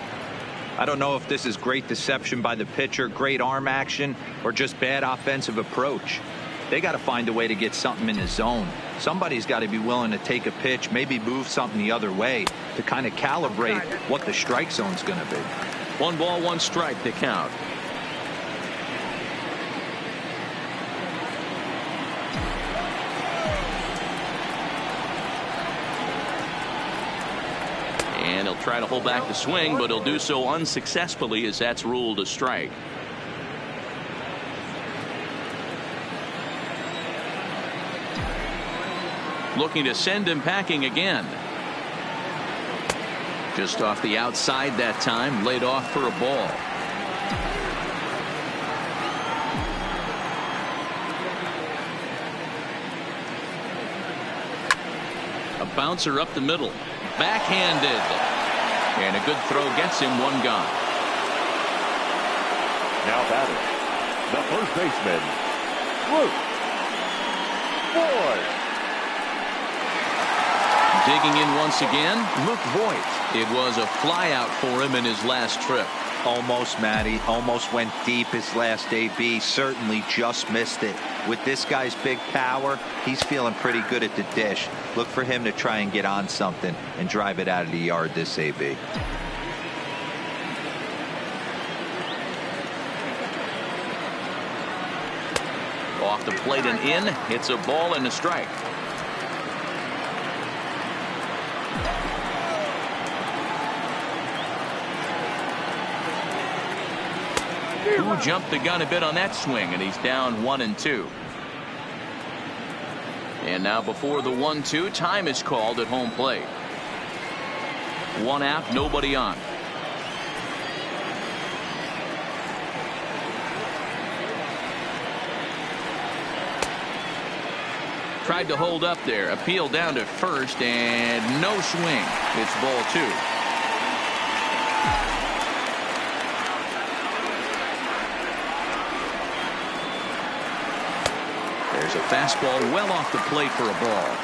I don't know if this is great deception by the pitcher, great arm action, or just bad offensive approach. They got to find a way to get something in the zone. Somebody's got to be willing to take a pitch, maybe move something the other way to kind of calibrate what the strike zone's going to be. 1 ball, 1 strike to count. And he'll try to hold back the swing, but he'll do so unsuccessfully as that's ruled a strike. Looking to send him packing again. Just off the outside that time, laid off for a ball. A bouncer up the middle. Backhanded. And a good throw gets him 1 gone. Now batting, the first baseman, Luke Voigt. Digging in once again, Luke Voigt. It was a flyout for him in his last trip. Almost, Matty. Almost went deep his last AB. Certainly just missed it. With this guy's big power, he's feeling pretty good at the dish. Look for him to try and get on something and drive it out of the yard this AB. Off the plate and in. It's a ball and a strike. Who jumped the gun a bit on that swing, and he's down 1-2. And now before the 1-2, time is called at home plate. 1 out, nobody on. Tried to hold up there, appeal down to first, and no swing. It's ball 2. There's a fastball well off the plate for a ball.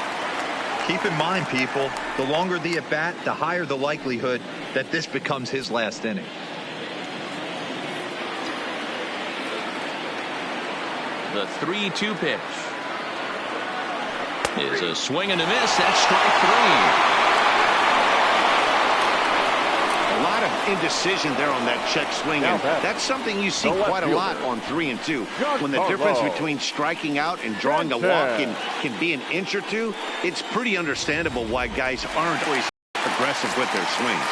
Keep in mind, people, the longer the at bat, the higher the likelihood that this becomes his last inning. The 3-2 pitch is a swing and a miss. That's strike 3. A lot of indecision there on that check swing, and that's something you see quite a lot on 3 and 2. When the difference between striking out and drawing a walk can be an inch or 2, it's pretty understandable why guys aren't always aggressive with their swings.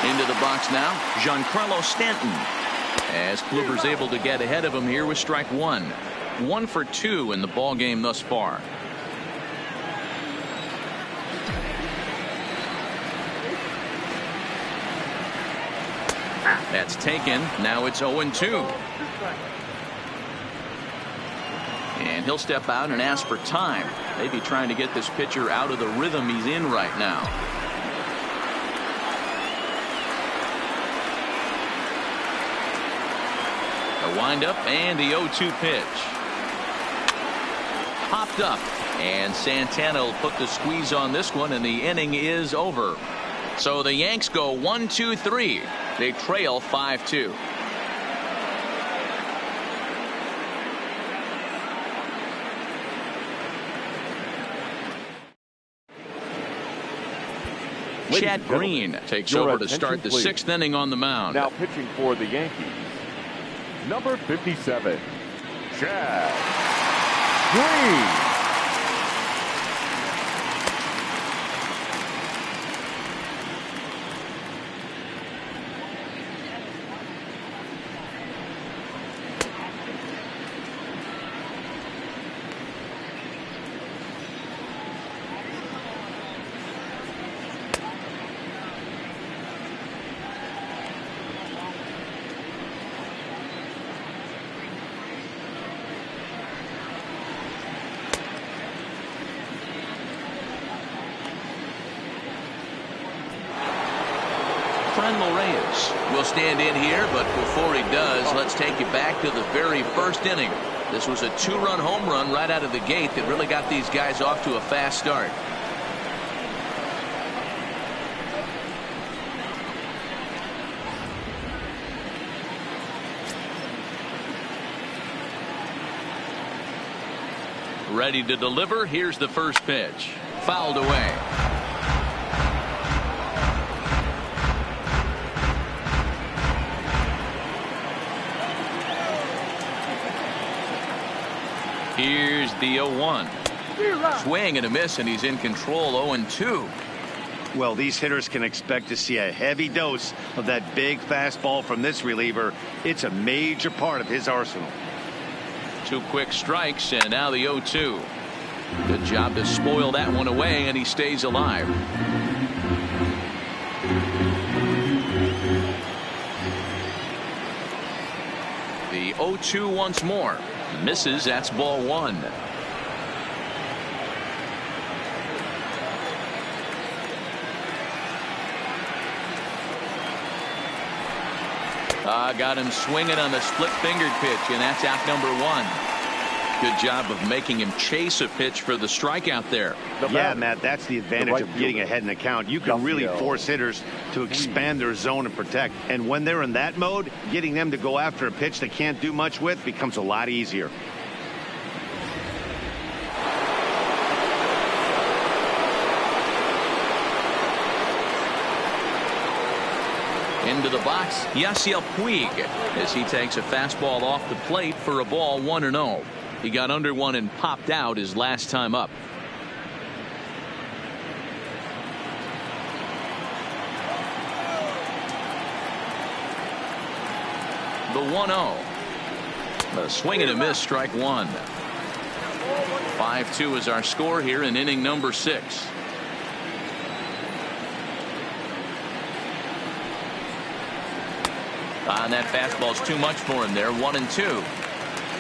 Into the box now, Giancarlo Stanton. As Kluber's able to get ahead of him here with strike 1. 1 for 2 in the ball game thus far. That's taken. Now it's 0-2. And he'll step out and ask for time. Maybe trying to get this pitcher out of the rhythm he's in right now. A windup and the 0-2 pitch. Popped up. And Santana will put the squeeze on this one, and the inning is over. So the Yanks go 1-2-3. They trail 5-2. Chad Green takes over to start the 6th inning on the mound. Now pitching for the Yankees, number 57, Chad Green. Reyes will stand in here, but before he does, let's take you back to the very first inning. This was a 2-run home run right out of the gate that really got these guys off to a fast start. Ready to deliver. Here's the first pitch. Fouled away. Here's the 0-1. Swing and a miss, and he's in control. 0-2. Well, these hitters can expect to see a heavy dose of that big fastball from this reliever. It's a major part of his arsenal. 2 quick strikes, and now the 0-2. Good job to spoil that one away, and he stays alive. The 0-2 once more. Misses. That's ball 1. Got him swinging on the split-fingered pitch, and that's out number 1. Good job of making him chase a pitch for the strikeout there. Yeah, Matt, that's the advantage of getting ahead in the count. You can really force hitters to expand their zone and protect. And when they're in that mode, getting them to go after a pitch they can't do much with becomes a lot easier. Into the box, Yasiel Puig, as he takes a fastball off the plate for a ball 1-0. He got under one and popped out his last time up. The 1-0. A swing and a miss, strike 1. 5-2 is our score here in inning number 6. And that fastball's too much for him there. 1-2.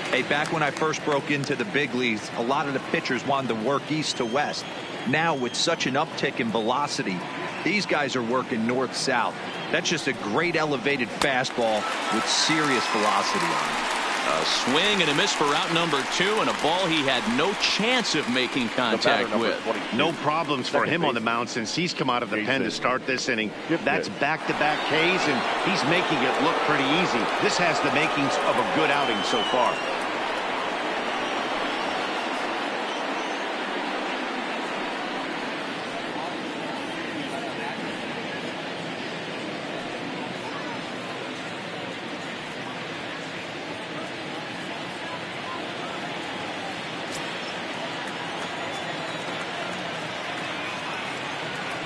Hey, back when I first broke into the big leagues, a lot of the pitchers wanted to work east to west. Now, with such an uptick in velocity, these guys are working north-south. That's just a great elevated fastball with serious velocity on it. A swing and a miss for out number 2, and a ball he had no chance of making contact with. No problems for him on the mound since he's come out of the pen to start this inning. That's back-to-back Ks, and he's making it look pretty easy. This has the makings of a good outing so far.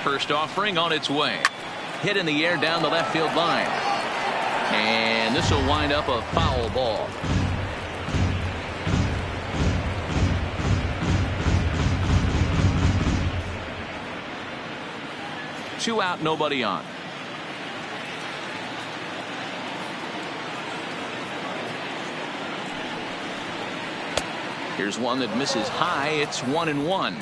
First offering on its way. Hit in the air down the left field line. And this will wind up a foul ball. Two out, nobody on. Here's one that misses high. It's 1-1.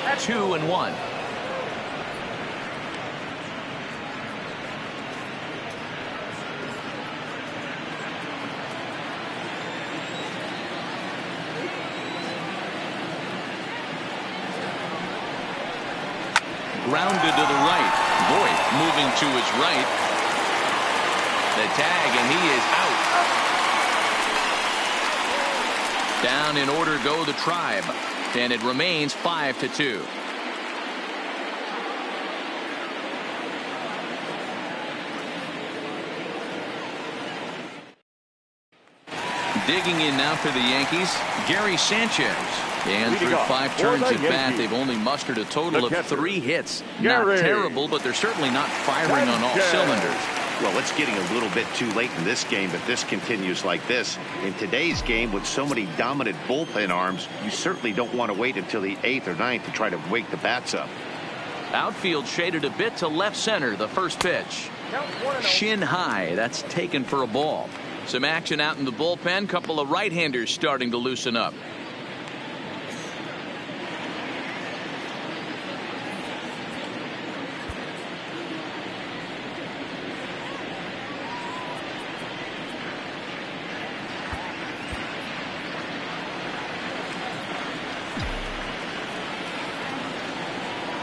That's 2-1. Grounded to the right. Voigt moving to his right. The tag, and he is out. Down in order go the Tribe. and it remains 5-2. Digging in now for the Yankees, Gary Sanchez. And through 5 turns at bat, they've only mustered a total of 3 hits. Not terrible, but they're certainly not firing on all cylinders. Well, it's getting a little bit too late in this game, but this continues like this. In today's game, with so many dominant bullpen arms, you certainly don't want to wait until the 8th or 9th to try to wake the bats up. Outfield shaded a bit to left center. The first pitch. Shin high. That's taken for a ball. Some action out in the bullpen. Couple of right-handers starting to loosen up.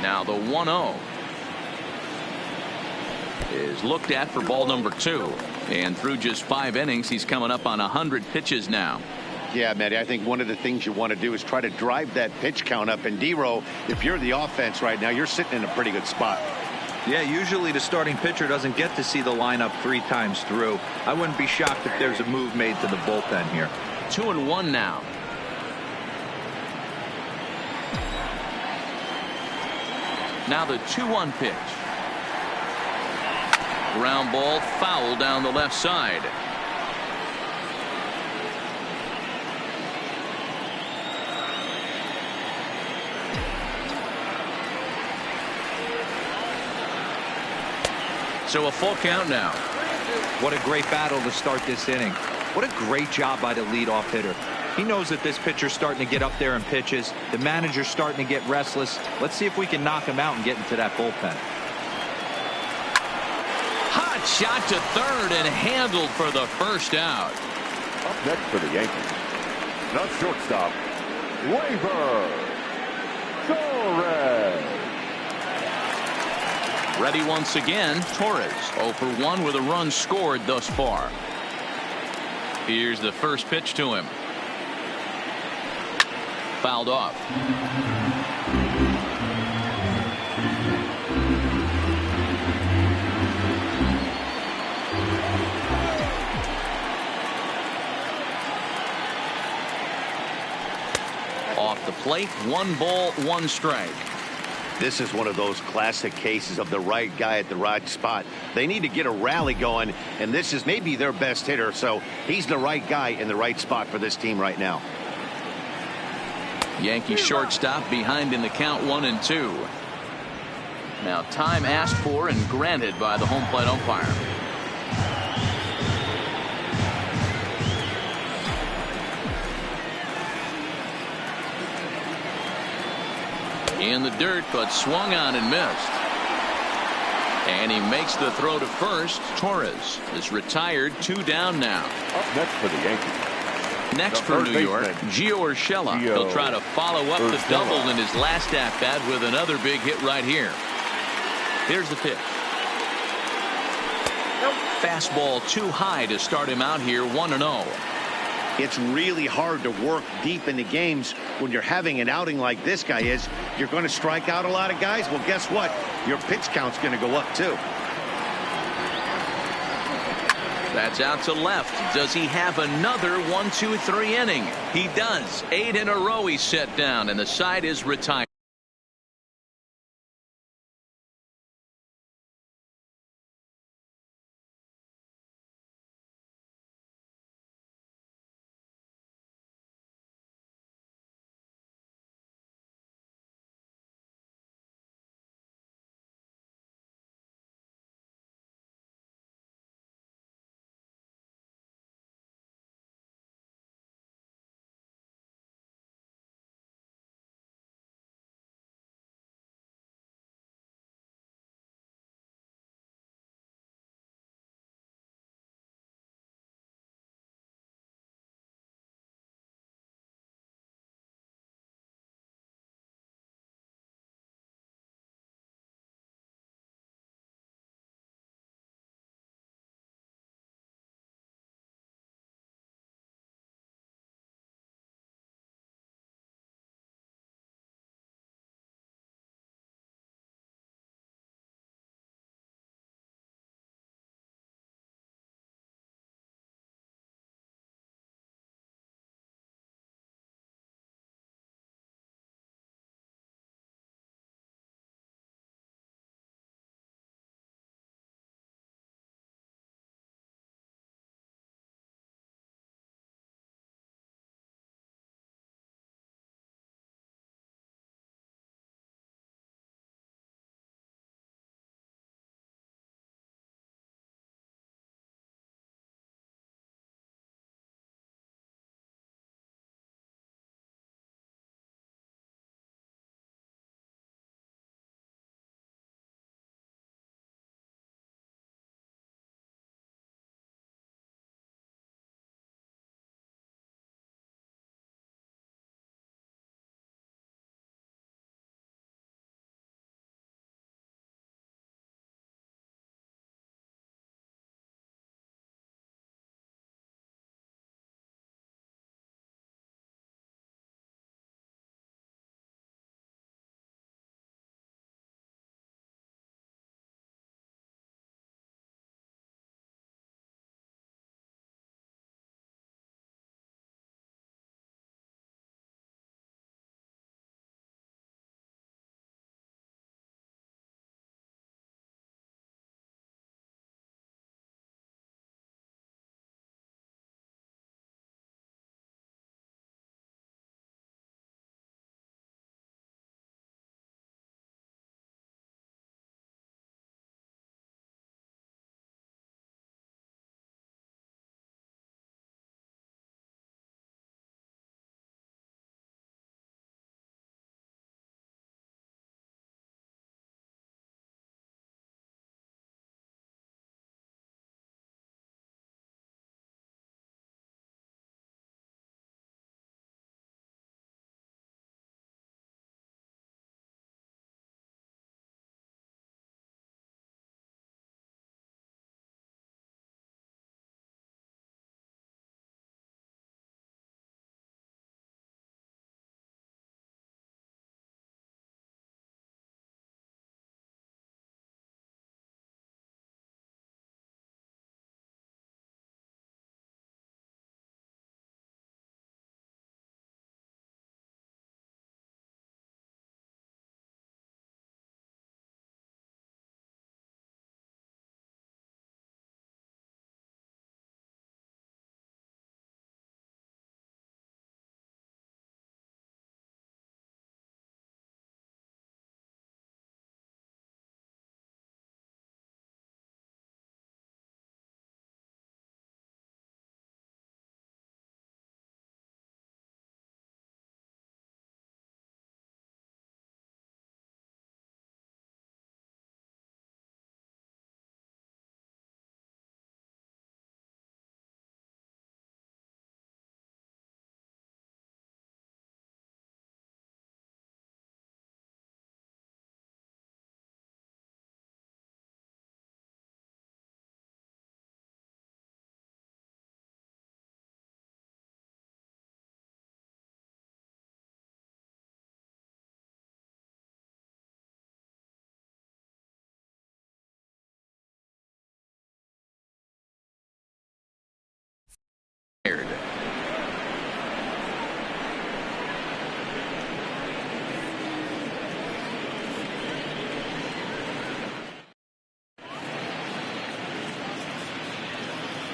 Now the 1-0 is looked at for ball number 2. And through just 5 innings, he's coming up on 100 pitches now. Yeah, Matty, I think one of the things you want to do is try to drive that pitch count up. And D-Row, if you're the offense right now, you're sitting in a pretty good spot. Yeah, usually the starting pitcher doesn't get to see the lineup 3 times through. I wouldn't be shocked if there's a move made to the bullpen here. 2-1 now. Now the 2-1 pitch. Ground ball foul down the left side. So a full count now. What a great battle to start this inning. What a great job by the leadoff hitter. He knows that this pitcher's starting to get up there in pitches. The manager's starting to get restless. Let's see if we can knock him out and get into that bullpen. Hot shot to third and handled for the first out. Up next for the Yankees, the shortstop, Torres. Ready once again, Torres. 0 for 1 with a run scored thus far. Here's the first pitch to him. Fouled off. Off the plate, 1 ball, 1 strike. This is one of those classic cases of the right guy at the right spot. They need to get a rally going, and this is maybe their best hitter, so he's the right guy in the right spot for this team right now. Yankee shortstop behind in the count 1-2. Now time asked for and granted by the home plate umpire. In the dirt, but swung on and missed. And he makes the throw to first. Torres is retired, 2 down now. Up next for the Yankees. Next for New York, Gio Urshela. He'll try to follow up the double in his last at-bat with another big hit right here. Here's the pitch. Fastball too high to start him out here, 1-0. It's really hard to work deep into games when you're having an outing like this guy is. You're going to strike out a lot of guys. Well, guess what? Your pitch count's going to go up too. That's out to left. Does he have another 1-2-3 inning? He does. 8 in a row he's set down, and the side is retired.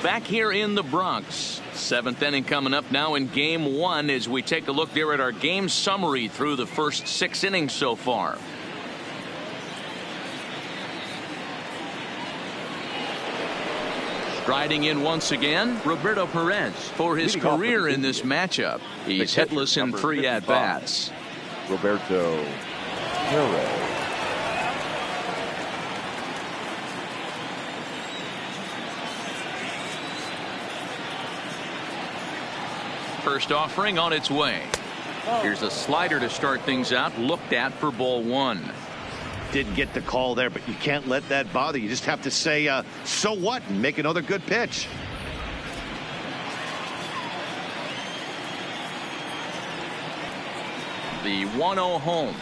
back here in the Bronx. 7th inning coming up now in game 1 as we take a look there at our game summary through the first 6 innings so far. Striding in once again, Roberto Perez for his career in this matchup. He's hitless in 3 at-bats. Roberto Perez. First offering on its way. Here's a slider to start things out, looked at for ball 1. Didn't get the call there, but you can't let that bother you. Just have to say, so what, and make another good pitch. The 1-0 home.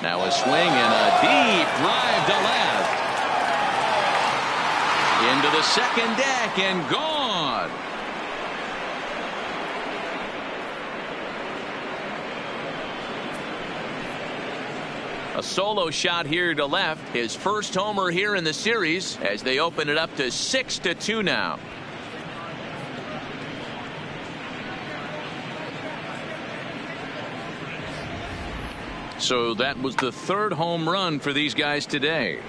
Now a swing and a deep drive to left. Into the second deck and gone. A solo shot here to left. His first homer here in the series as they open it up to 6-2 now. So that was the 3rd home run for these guys today.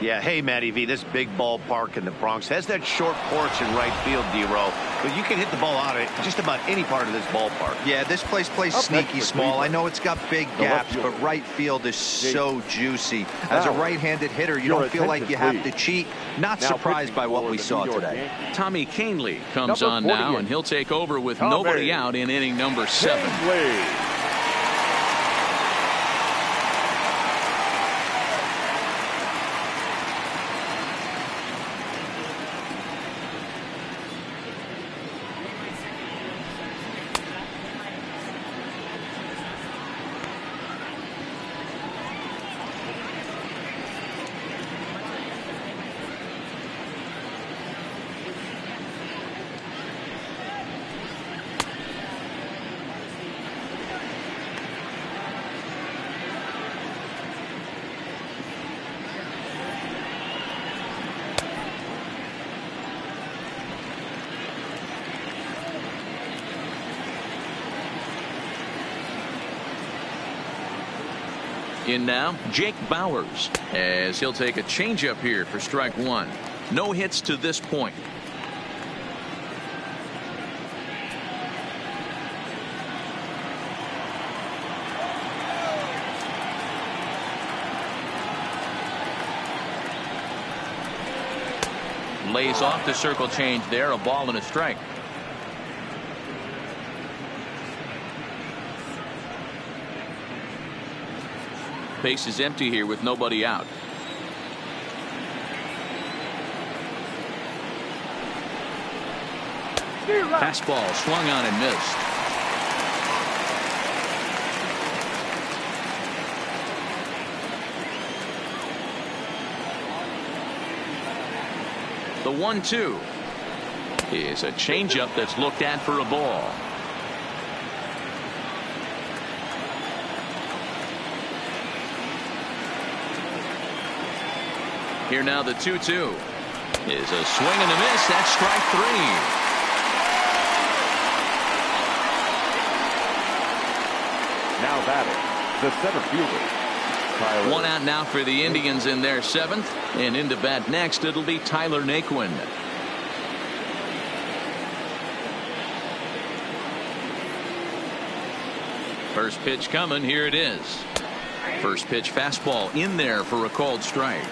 Yeah, hey, Matty V, this big ballpark in the Bronx has that short porch in right field, D-Row, but you can hit the ball out of just about any part of this ballpark. Yeah, this place plays sneaky small. I know it's got big gaps, but right field is so juicy. As a right-handed hitter, you don't feel like you have to cheat. Not surprised by what we saw today. Tommy Canely comes on now, and he'll take over with nobody out in inning number 7. In now, Jake Bowers, as he'll take a changeup here for strike 1. No hits to this point. Lays off the circle change there, a ball and a strike. Base is empty here with nobody out. Fastball swung on and missed. The 1-2 is a changeup that's looked at for a ball. Here now the 2-2 is a swing and a miss. That's strike 3. Now batting, the center fielder. Tyler. 1 out now for the Indians in their 7th, and into bat next it'll be Tyler Naquin. First pitch coming. Here it is. First pitch fastball in there for a called strike.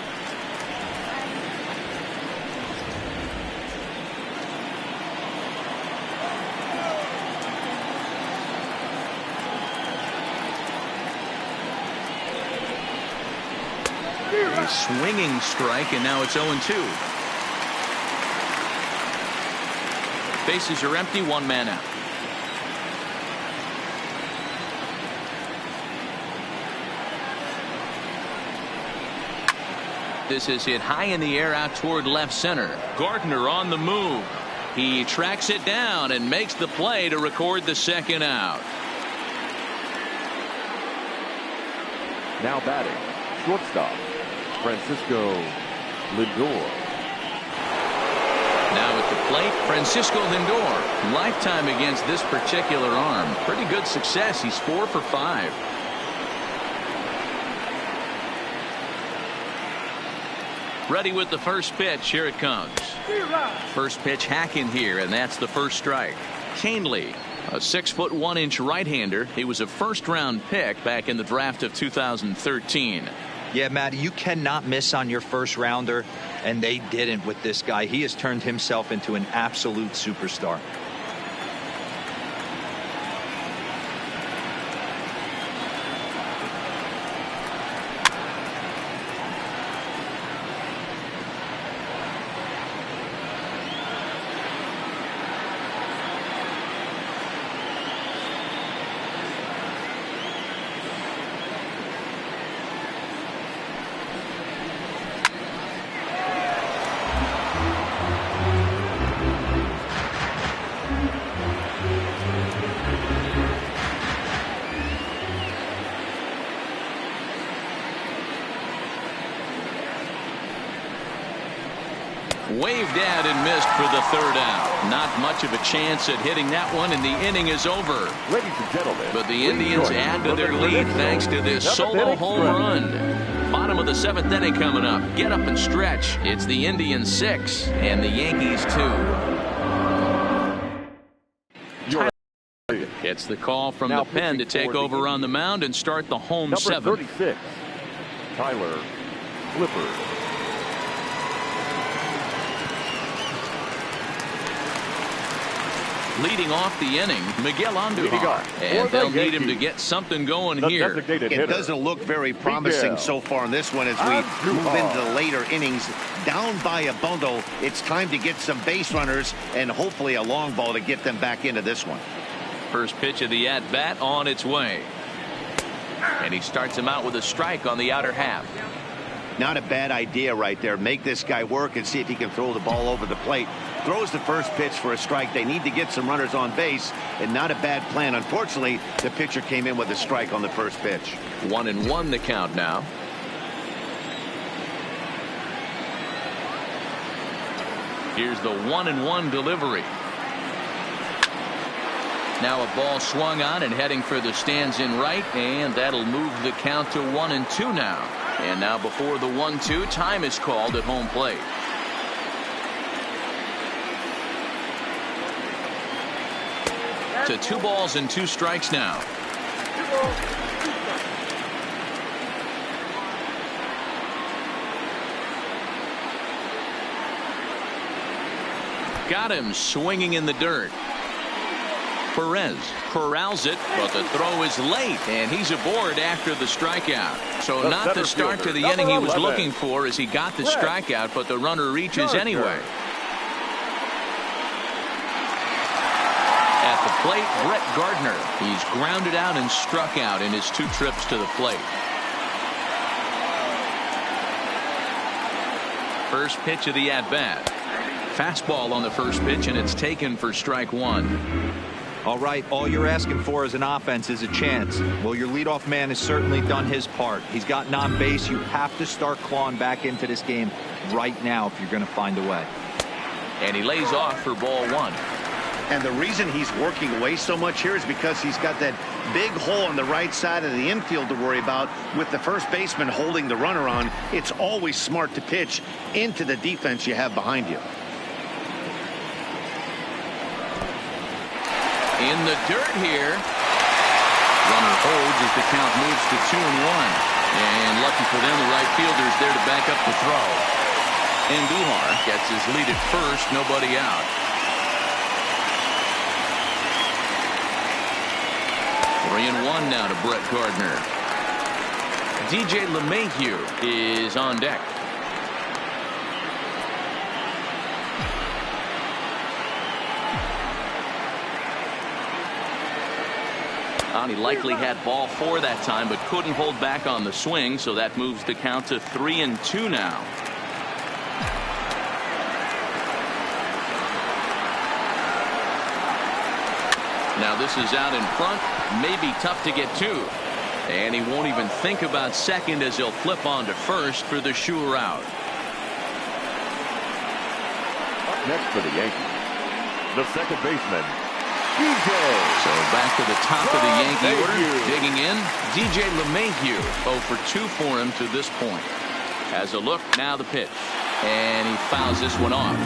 A swinging strike, and now it's 0-2. Bases are empty, 1 man out. This is hit high in the air out toward left center. Gardner on the move. He tracks it down and makes the play to record the 2nd out. Now batting, shortstop, Francisco Lindor. Now at the plate. plate, Francisco Lindor. Lifetime against this particular arm. Pretty good success. He's 4 for 5. Ready with the first pitch. Here it comes. First pitch hacking here, and that's the first strike. Canely, a 6'1" right-hander. He was a first-round pick back in the draft of 2013. Yeah, Matt, you cannot miss on your first rounder, and they didn't with this guy. He has turned himself into an absolute superstar. Waved at and missed for the third out. Not much of a chance at hitting that one, and the inning is over. Ladies and gentlemen, But the Indians add to their lead thanks to this solo home run. Bottom of the 7th inning coming up. Get up and stretch. It's the Indians 6 and the Yankees 2. Gets the call from the pen to take over on the mound and start the home number 7th. 36, Tyler Clippard. Leading off the inning, Miguel Andujar. And they'll need him to get something going here. It doesn't look very promising so far in this one as we move into the later innings. Down by a bundle, it's time to get some base runners and hopefully a long ball to get them back into this one. First pitch of the at-bat on its way. And he starts him out with a strike on the outer half. Not a bad idea right there. Make this guy work and see if he can throw the ball over the plate. Throws the first pitch for a strike. They need to get some runners on base, and not a bad plan. Unfortunately, the pitcher came in with a strike on the first pitch. 1-1 the count now. Here's the 1-1 delivery. Now a ball swung on and heading for the stands in right, and that'll move the count to 1-2 now. And now before the 1-2, time is called at home plate. To 2 balls and 2 strikes now. Got him swinging in the dirt. Perez corrals it, but the throw is late, and he's aboard after the strikeout. So not the start to the inning he was looking for as he got the strikeout, but the runner reaches anyway. At the plate, Brett Gardner. He's grounded out and struck out in his 2 trips to the plate. First pitch of the at-bat. Fastball on the first pitch, and it's taken for strike 1. All right, all you're asking for as an offense is a chance. Well, your leadoff man has certainly done his part. He's gotten on base. You have to start clawing back into this game right now if you're going to find a way. And he lays off for ball 1. And the reason he's working away so much here is because he's got that big hole on the right side of the infield to worry about with the first baseman holding the runner on. It's always smart to pitch into the defense you have behind you. In the dirt here. Runner holds as the count moves to 2-1. And lucky for them, the right fielder's there to back up the throw. Andujar gets his lead at first, nobody out. 3-1 now to Brett Gardner. DJ LeMahieu is on deck. He likely had ball 4 that time, but couldn't hold back on the swing, so that moves the count to 3-2 now. Now this is out in front, maybe tough to get to. And he won't even think about second as he'll flip on to first for the sure out. Up next for the Yankees, the second baseman, DJ. So back to the top of the Yankee order. Digging in, DJ LeMahieu. 0 for 2 for him to this point. Has a look, now the pitch. And he fouls this one off.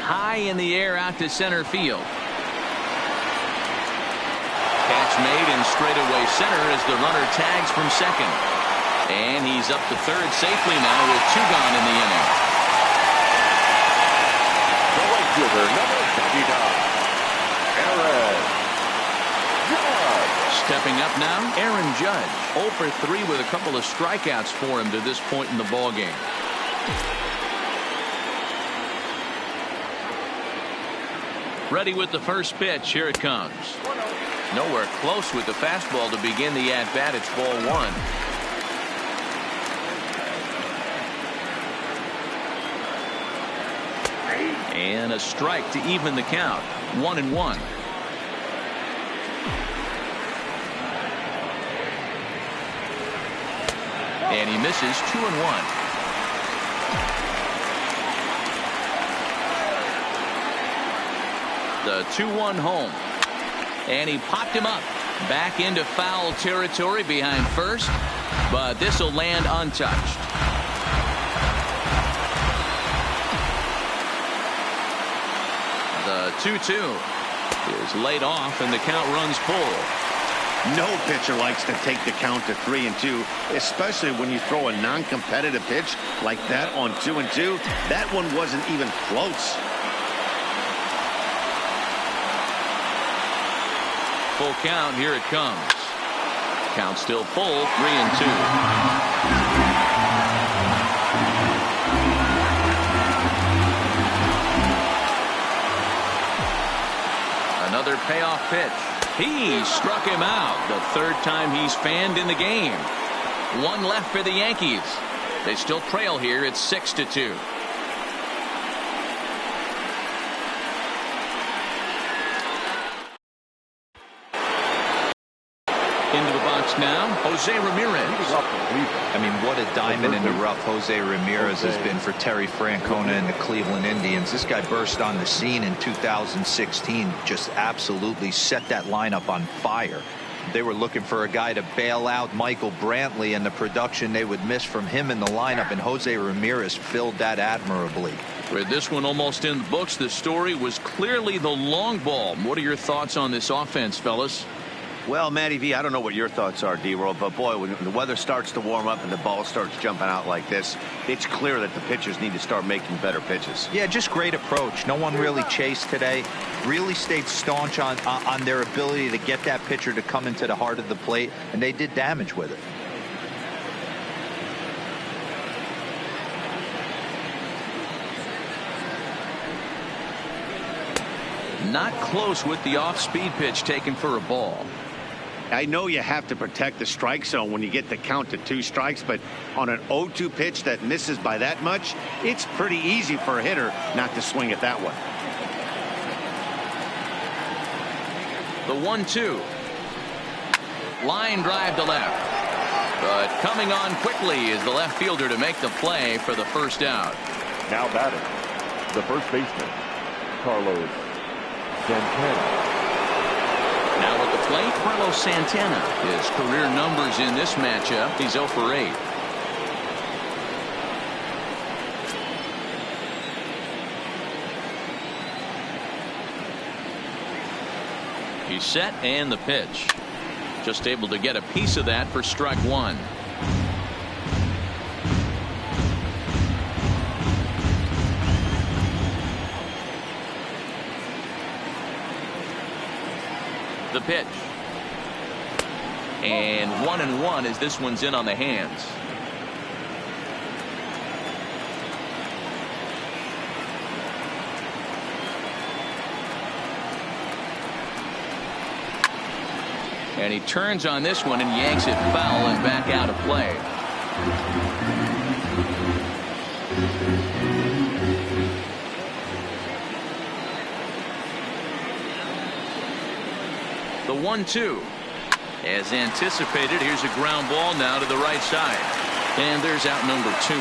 High in the air out to center field. Catch made in straightaway center as the runner tags from second. And he's up to third safely now with 2 gone in the inning. The right fielder, number 79, Aaron Judge. Stepping up now, Aaron Judge. 0 for 3 with a couple of strikeouts for him to this point in the ballgame. Ready with the first pitch. Here it comes. Nowhere close with the fastball to begin the at-bat. It's ball 1. And a strike to even the count. 1-1. And he misses. 2-1. The 2-1 home. And he popped him up. Back into foul territory behind first. But this will land untouched. The 2-2 is laid off and the count runs full. No pitcher likes to take the count to 3-2, especially when you throw a non-competitive pitch like that on 2-2. That one wasn't even close. Full count. Here it comes. Count still full. 3-2. Another payoff pitch. He struck him out. The third time he's fanned in the game. 1 left for the Yankees. They still trail here. It's 6-2. Into the box now, Jose Ramirez. I mean, what a diamond in the rough Jose Ramirez has been for Terry Francona and the Cleveland Indians. This guy burst on the scene in 2016, just absolutely set that lineup on fire. They were looking for a guy to bail out Michael Brantley and the production they would miss from him in the lineup, and Jose Ramirez filled that admirably. With this one almost in the books, the story was clearly the long ball. What are your thoughts on this offense, fellas? Well, Matty V, I don't know what your thoughts are, D-Roll, but boy, when the weather starts to warm up and the ball starts jumping out like this, it's clear that the pitchers need to start making better pitches. Yeah, just great approach. No one really chased today. Really stayed staunch on their ability to get that pitcher to come into the heart of the plate, and they did damage with it. Not close with the off-speed pitch taken for a ball. I know you have to protect the strike zone when you get the count to 2 strikes, but on an 0-2 pitch that misses by that much, it's pretty easy for a hitter not to swing at that one. The 1-2. Line drive to left. But coming on quickly is the left fielder to make the play for the first out. Now batting, the first baseman, Carlos Santana. Now at the plate, Carlos Santana. His career numbers in this matchup, he's 0 for 8. He's set and the pitch. Just able to get a piece of that for strike 1. The pitch. And 1-1 as this one's in on the hands. And he turns on this one and yanks it foul and back out of play. The 1-2. As anticipated, here's a ground ball now to the right side. And there's out number 2.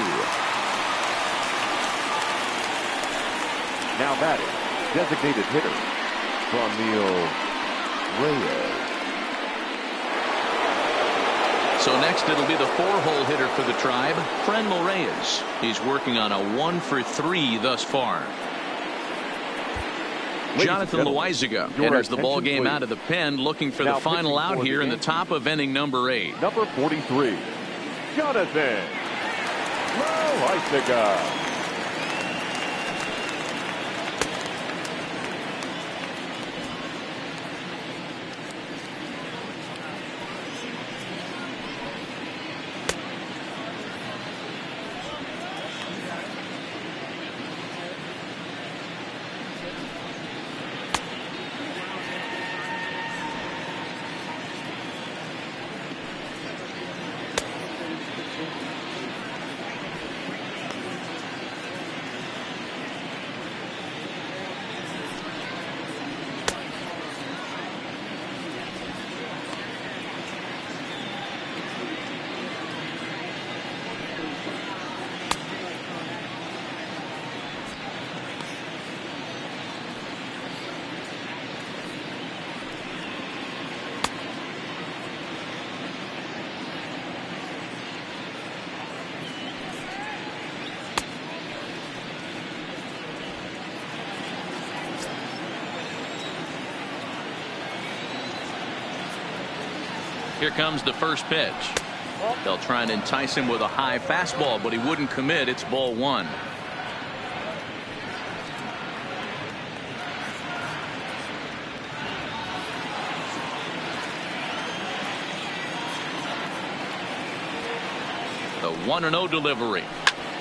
Now batting, designated hitter, Ramirez. So next it'll be the 4-hole hitter for the Tribe, Reyes. He's working on a 1-for-3 thus far. Jonathan Loaizaga enters the ball game out of the pen, looking for the final out here in the top of inning number 8. Number 43, Jonathan Loaizaga. Here comes the first pitch. They'll try and entice him with a high fastball, but he wouldn't commit. It's ball 1. The 1-0 delivery.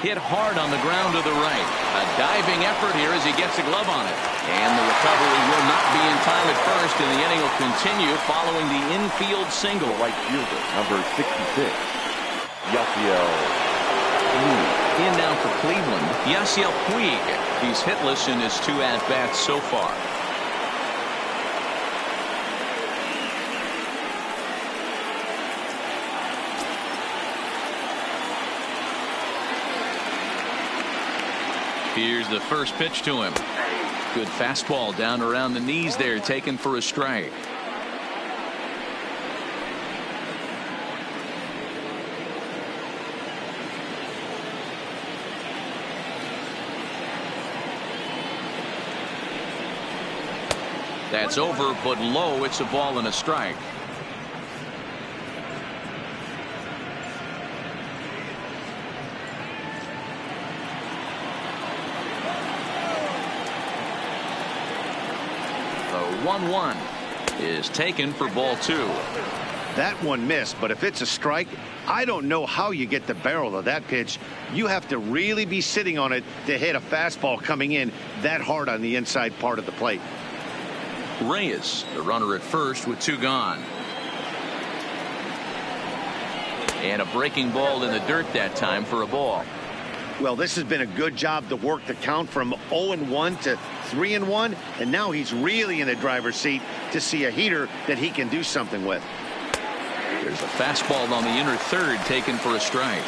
Hit hard on the ground to the right. A diving effort here as he gets a glove on it. And the recovery will not be in time at first, and the inning will continue following the infield single. Right fielder, number 66, Yasiel. In now for Cleveland, Yasiel Puig. He's hitless in his 2 at-bats so far. Here's the first pitch to him. Good fastball down around the knees there, taken for a strike. That's over, but low. It's a ball and a strike. The 1-1 is taken for ball 2. That one missed, but if it's a strike, I don't know how you get the barrel of that pitch. You have to really be sitting on it to hit a fastball coming in that hard on the inside part of the plate. Reyes, the runner at first with 2 gone. And a breaking ball in the dirt that time for a ball. Well, this has been a good job to work the count from 0-1 to 3-1, and now he's really in the driver's seat to see a heater that he can do something with. There's a fastball on the inner third, taken for a strike.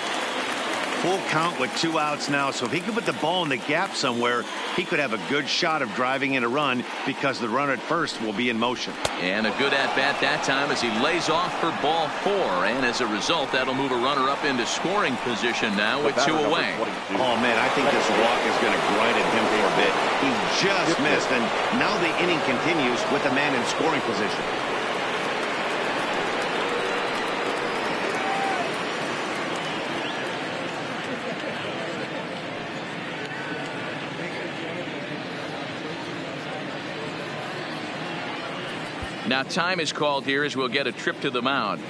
Full count with 2 outs now, so if he could put the ball in the gap somewhere, he could have a good shot of driving in a run because the runner at first will be in motion. And a good at-bat that time as he lays off for ball 4, and as a result, that'll move a runner up into scoring position now with 2 away. Oh, man, I think this walk is going to grind at him for a bit. He just missed, and now the inning continues with a man in scoring position. Now time is called here as we'll get a trip to the mound.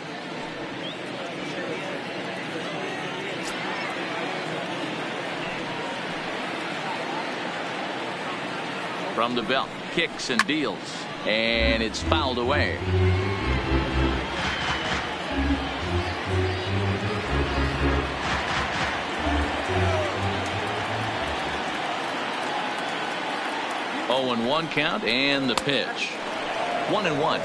From the belt, kicks and deals, and it's fouled away. Oh, and 1 count, and the pitch. 1-1.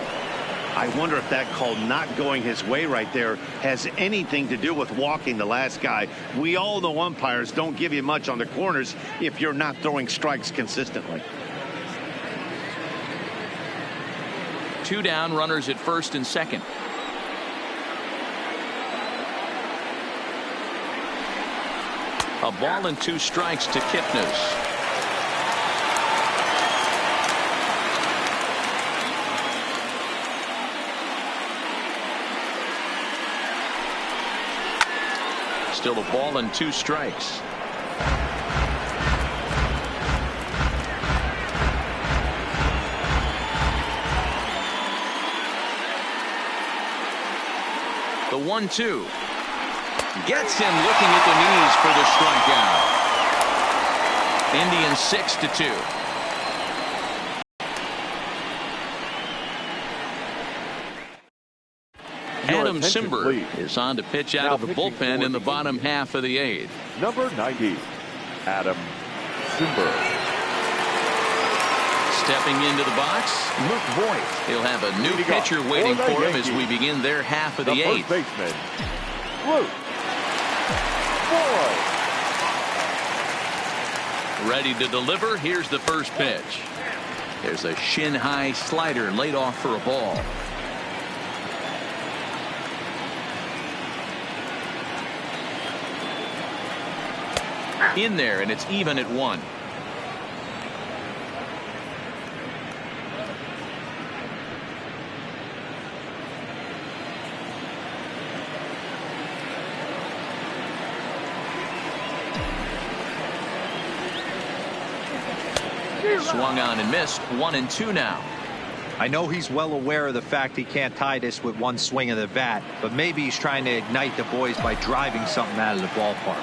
I wonder if that call not going his way right there has anything to do with walking the last guy. We all know umpires don't give you much on the corners if you're not throwing strikes consistently. 2 down, runners at first and second. A ball and 2 strikes to Kipnis. Still a ball and 2 strikes. The 1-2 gets him looking at the knees for the strikeout. Indians 6-2. Adam Simber is on to pitch out of the bullpen in the bottom half of the 8th. Number 90, Adam Simber. Stepping into the box, Luke Voigt. He'll have a new pitcher waiting for him as we begin their half of the 8th. First baseman, Luke Voigt. Ready to deliver. Here's the first pitch. There's a shin-high slider laid off for a ball. In there, and it's even at 1. Swung on and missed. 1-2 now. I know he's well aware of the fact he can't tie this with one swing of the bat, but maybe he's trying to ignite the boys by driving something out of the ballpark.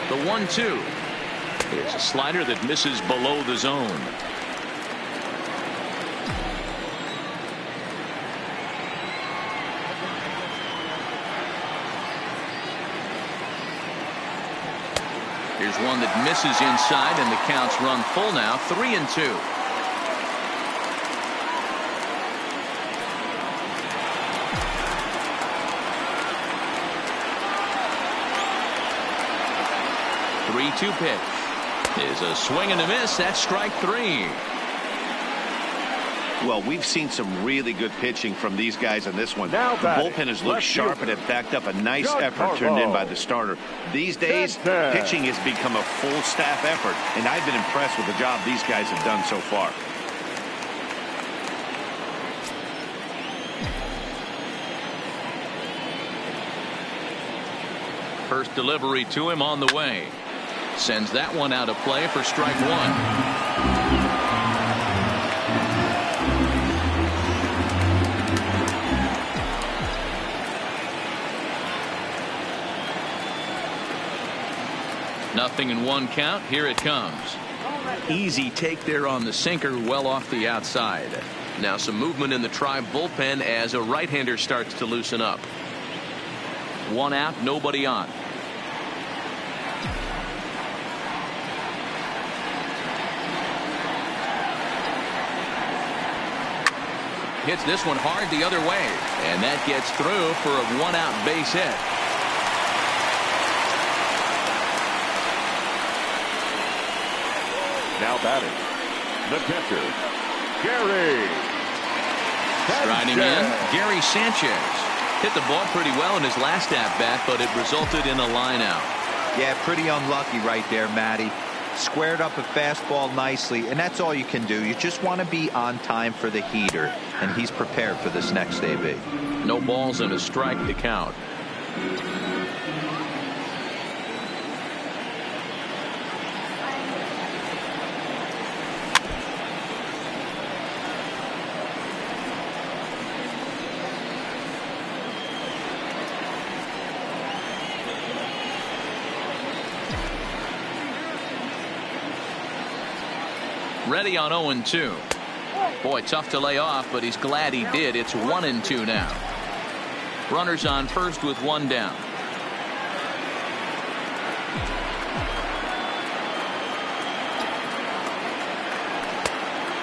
The 1-2 is a slider that misses below the zone. Here's one that misses inside, and the count's run full now. 3-2. Pitch is a swing and a miss. That's strike 3. Well, we've seen some really good pitching from these guys in this one. Now the bullpen has looked sharp and it backed up a nice effort turned in by the starter. These days, pitching has become a full staff effort, and I've been impressed with the job these guys have done so far. First delivery to him on the way. Sends that one out of play for strike 1. Nothing in 1 count. Here it comes. Easy take there on the sinker, well off the outside. Now some movement in the Tribe bullpen as a right-hander starts to loosen up. 1 out, nobody on. Hits this one hard the other way, and that gets through for a 1-out base hit. Now batting, the catcher, Gary. Striding in, Gary Sanchez. Hit the ball pretty well in his last at-bat, but it resulted in a line-out. Yeah, pretty unlucky right there, Matty. Squared up a fastball nicely, and that's all you can do. You just want to be on time for the heater, and he's prepared for this next AB. No balls and a strike to count. Ready on 0-2. Boy, tough to lay off, but he's glad he did. It's 1-2 now. Runners on first with 1 down.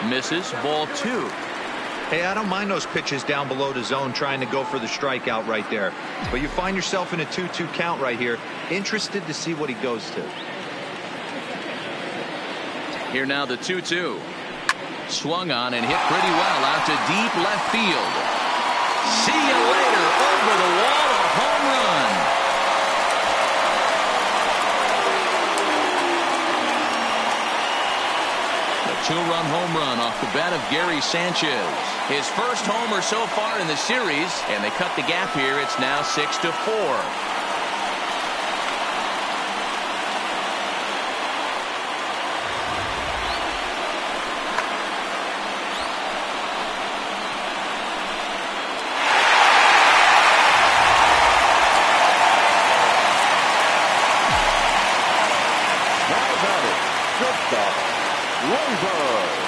Misses. Ball 2. Hey, I don't mind those pitches down below the zone trying to go for the strikeout right there. But you find yourself in a 2-2 count right here. Interested to see what he goes to. Here now the 2-2. Swung on and hit pretty well out to deep left field. See you later. Over the wall. A home run. Two-run home run off the bat of Gary Sanchez. His first homer so far in the series, and they cut the gap here. It's now 6-4.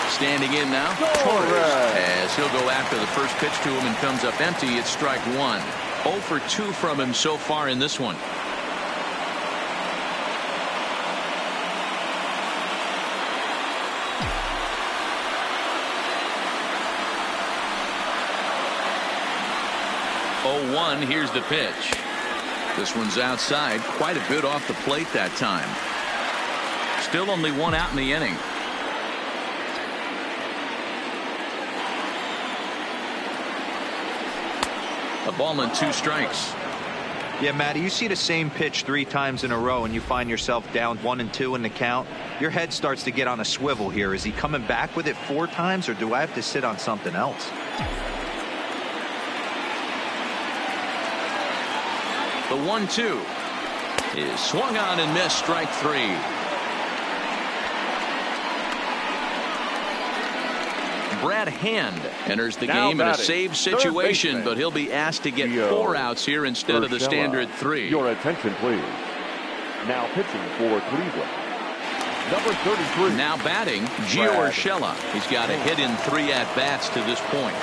Standing in now, Torres, as he'll go after the first pitch to him and comes up empty. It's strike 1. 0 for 2 from him so far in this one. Oh, 1. Here's the pitch. This one's outside, quite a bit off the plate that time. Still only 1 out in the inning. A ball and 2 strikes. Yeah, Matty, you see the same pitch 3 times in a row and you find yourself down 1 and 2 in the count. Your head starts to get on a swivel here. Is he coming back with it 4 times, or do I have to sit on something else? The 1-2 is swung on and missed. Strike 3. Brad Hand enters the game in a save situation, but he'll be asked to get 4 outs here instead of the standard 3. Your attention, please. Now pitching for Cleveland, number 33. Now batting, Gio Urshela. He's got a hit in 3 at-bats to this point.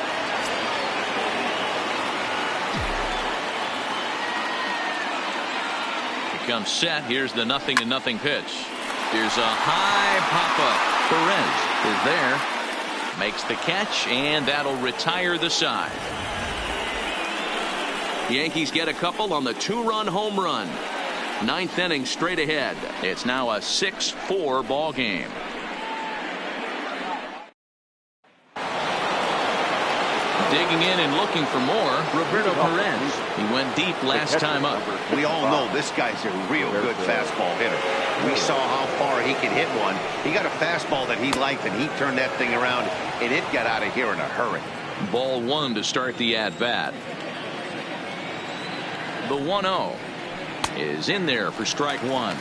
He comes set. Here's the 0-0 pitch. Here's a high pop-up. Perez is there. Makes the catch, and that'll retire the side. The Yankees get a couple on the 2-run home run. 9th inning straight ahead. It's now a 6-4 ball game. Digging in and looking for more, Roberto Perez. He went deep last time up. We all know this guy's a real good fastball hitter. We saw how far he could hit one. He got a fastball that he liked, and he turned that thing around, and it got out of here in a hurry. Ball 1 to start the at-bat. The 1-0 is in there for strike 1.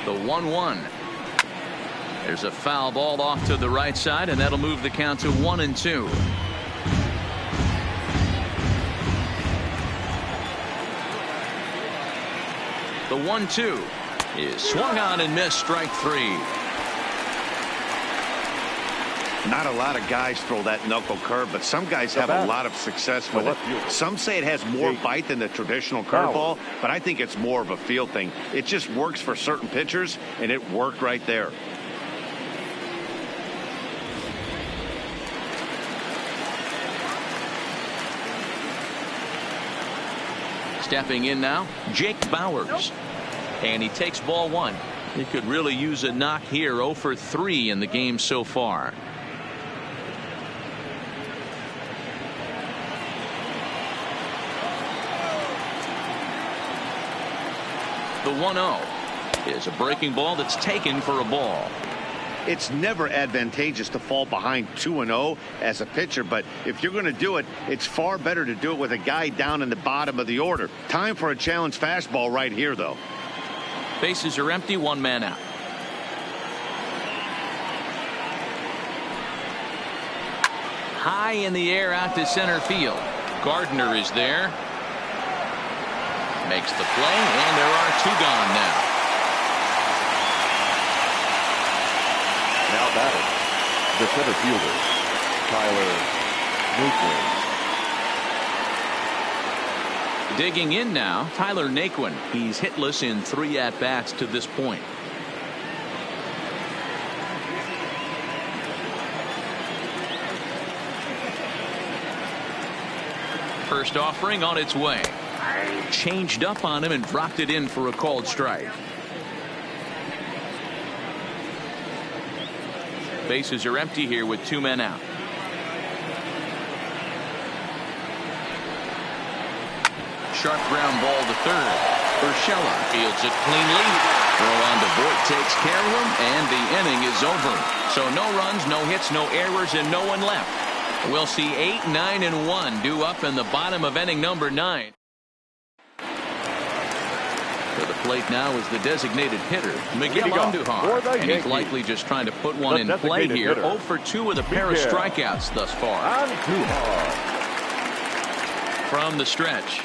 The 1-1. There's a foul ball off to the right side, and that'll move the count to 1-2. The 1-2 is swung on and missed. Strike 3. Not a lot of guys throw that knuckle curve, but some guys have a lot of success with it. Some say it has more bite than the traditional curveball, but I think it's more of a feel thing. It just works for certain pitchers, and it worked right there. Stepping in now, Jake Bauers. And he takes ball 1. He could really use a knock here. 0 for 3 in the game so far. The 1-0 is a breaking ball that's taken for a ball. It's never advantageous to fall behind 2-0 as a pitcher, but if you're going to do it, it's far better to do it with a guy down in the bottom of the order. Time for a challenge fastball right here, though. Bases are empty, 1 man out. High in the air out to center field. Gardner is there. Makes the play, and there are 2 gone now. Now batting, the center fielder, Tyler Naquin. Digging in now, Tyler Naquin. He's hitless in 3 at-bats to this point. First offering on its way. Changed up on him and dropped it in for a called strike. Bases are empty here with 2 men out. Sharp ground ball to third. Urshela fields it cleanly. Throw on to Voit takes care of him, and the inning is over. So no runs, no hits, no errors, and no one left. We'll see 8, 9, and 1 due up in the bottom of inning number 9. To the plate now is the designated hitter, Miguel Andujar. And he's likely just trying to put one in play here. 0 for 2 with a pair of strikeouts thus far. From the stretch.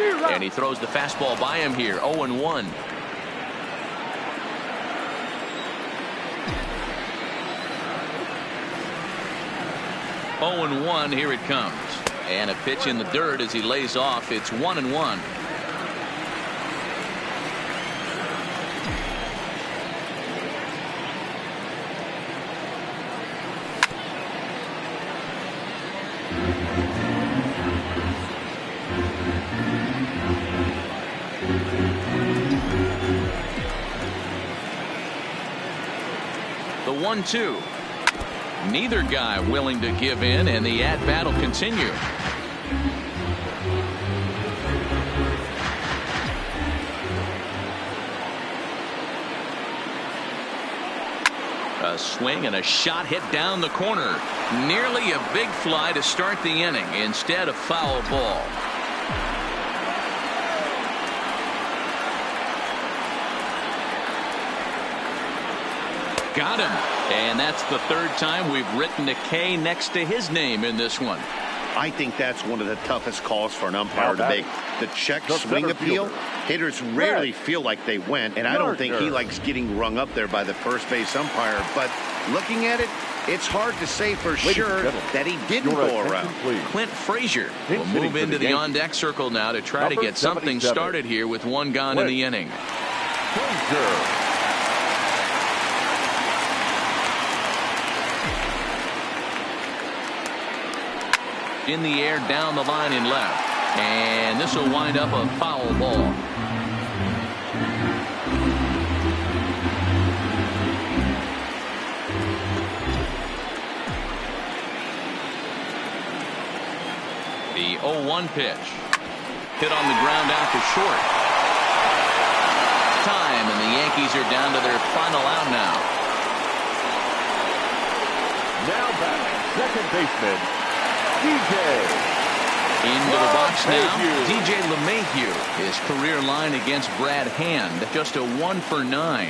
And he throws the fastball by him here. 0-1. Here it comes. And a pitch in the dirt as he lays off. It's 1-1. The 1-2. Neither guy willing to give in, and the at-bat will continue. A swing and a shot hit down the corner. Nearly a big fly to start the inning. Instead, a foul ball. Got him. And that's the 3rd time we've written a K next to his name in this one. I think that's one of the toughest calls for an umpire to make. The check swing appeal. Hitters rarely feel like they went, and I don't think he likes getting rung up there by the first base umpire. But looking at it, it's hard to say for sure that he didn't go around. Clint Frazier will move into the on-deck circle now to try to get something started here with 1 gone in the inning. In the air, down the line in left. And this will wind up a foul ball. The 0-1 pitch. Hit on the ground out to short. Time, and the Yankees are down to their final out now. Now back, second baseman, DJ. Into the box now, DJ LeMahieu. His career line against Brad Hand, just a 1 for 9.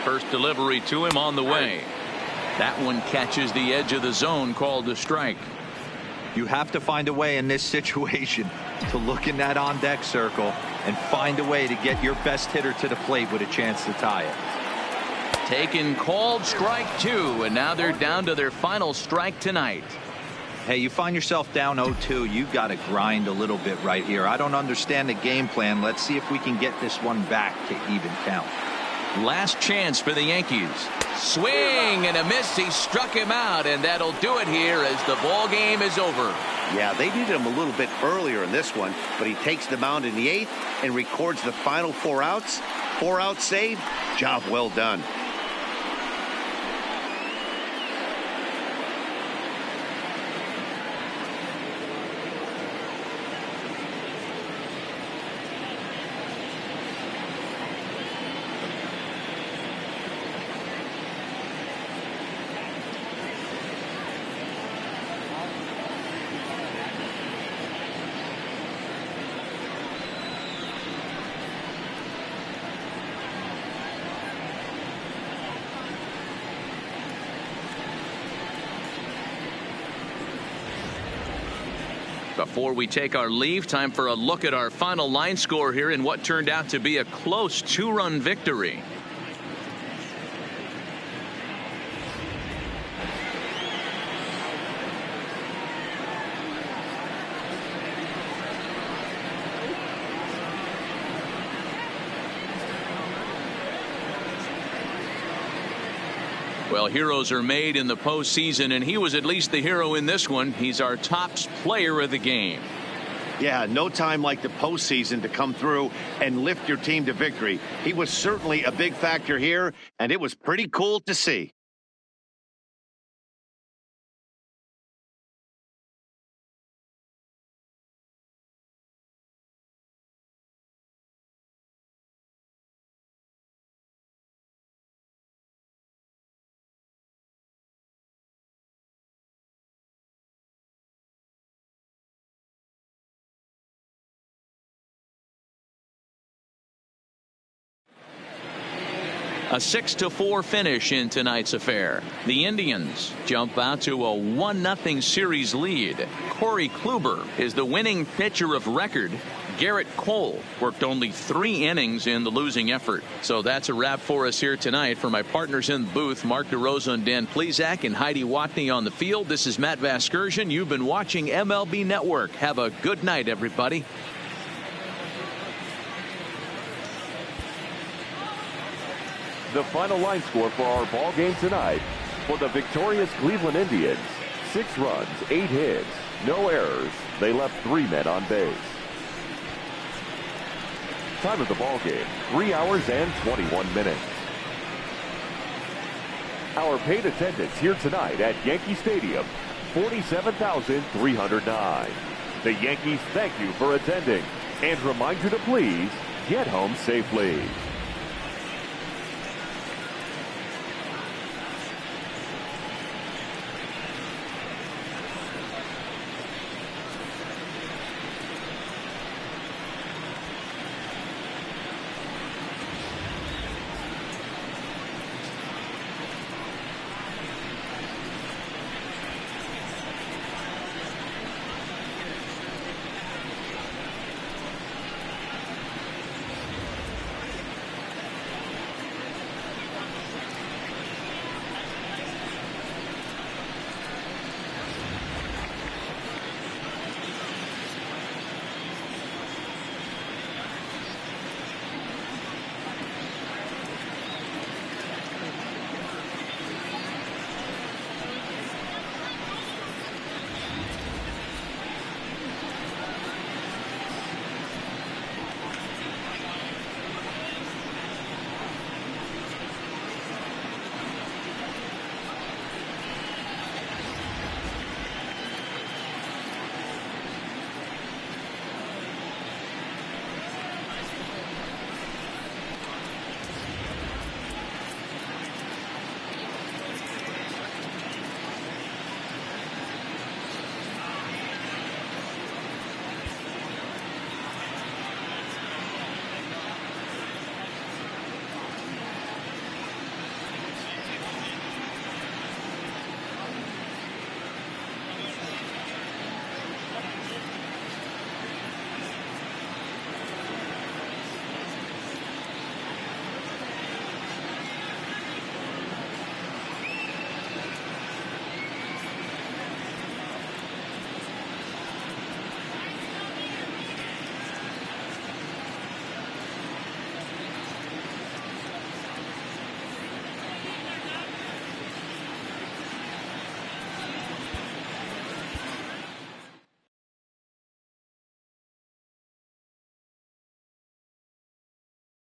First delivery to him on the way. That one catches the edge of the zone, called a strike. You have to find a way in this situation to look in that on-deck circle and find a way to get your best hitter to the plate with a chance to tie it. Taken, called strike 2, and now they're down to their final strike tonight. Hey, you find yourself down 0-2, you've got to grind a little bit right here. I don't understand the game plan. Let's see if we can get this one back to even count. Last chance for the Yankees. Swing and a miss. He struck him out, and that'll do it here as the ball game is over. Yeah, they needed him a little bit earlier in this one, but he takes the mound in the 8th and records the final 4 outs. 4-out save. Job well done. Before we take our leave, time for a look at our final line score here in what turned out to be a close 2-run victory. Well, heroes are made in the postseason, and he was at least the hero in this one. He's our top player of the game. Yeah, no time like the postseason to come through and lift your team to victory. He was certainly a big factor here, and it was pretty cool to see. A 6-4 finish in tonight's affair. The Indians jump out to a 1-0 series lead. Corey Kluber is the winning pitcher of record. Gerrit Cole worked only 3 innings in the losing effort. So that's a wrap for us here tonight. For my partners in the booth, Mark DeRosa and Dan Plesac, and Heidi Watney on the field, this is Matt Vasgersian. You've been watching MLB Network. Have a good night, everybody. The final line score for our ball game tonight: for the victorious Cleveland Indians, 6 runs, 8 hits, no errors. They left 3 men on base. Time of the ball game, 3 hours and 21 minutes. Our paid attendance here tonight at Yankee Stadium, 47,309. The Yankees thank you for attending and remind you to please get home safely.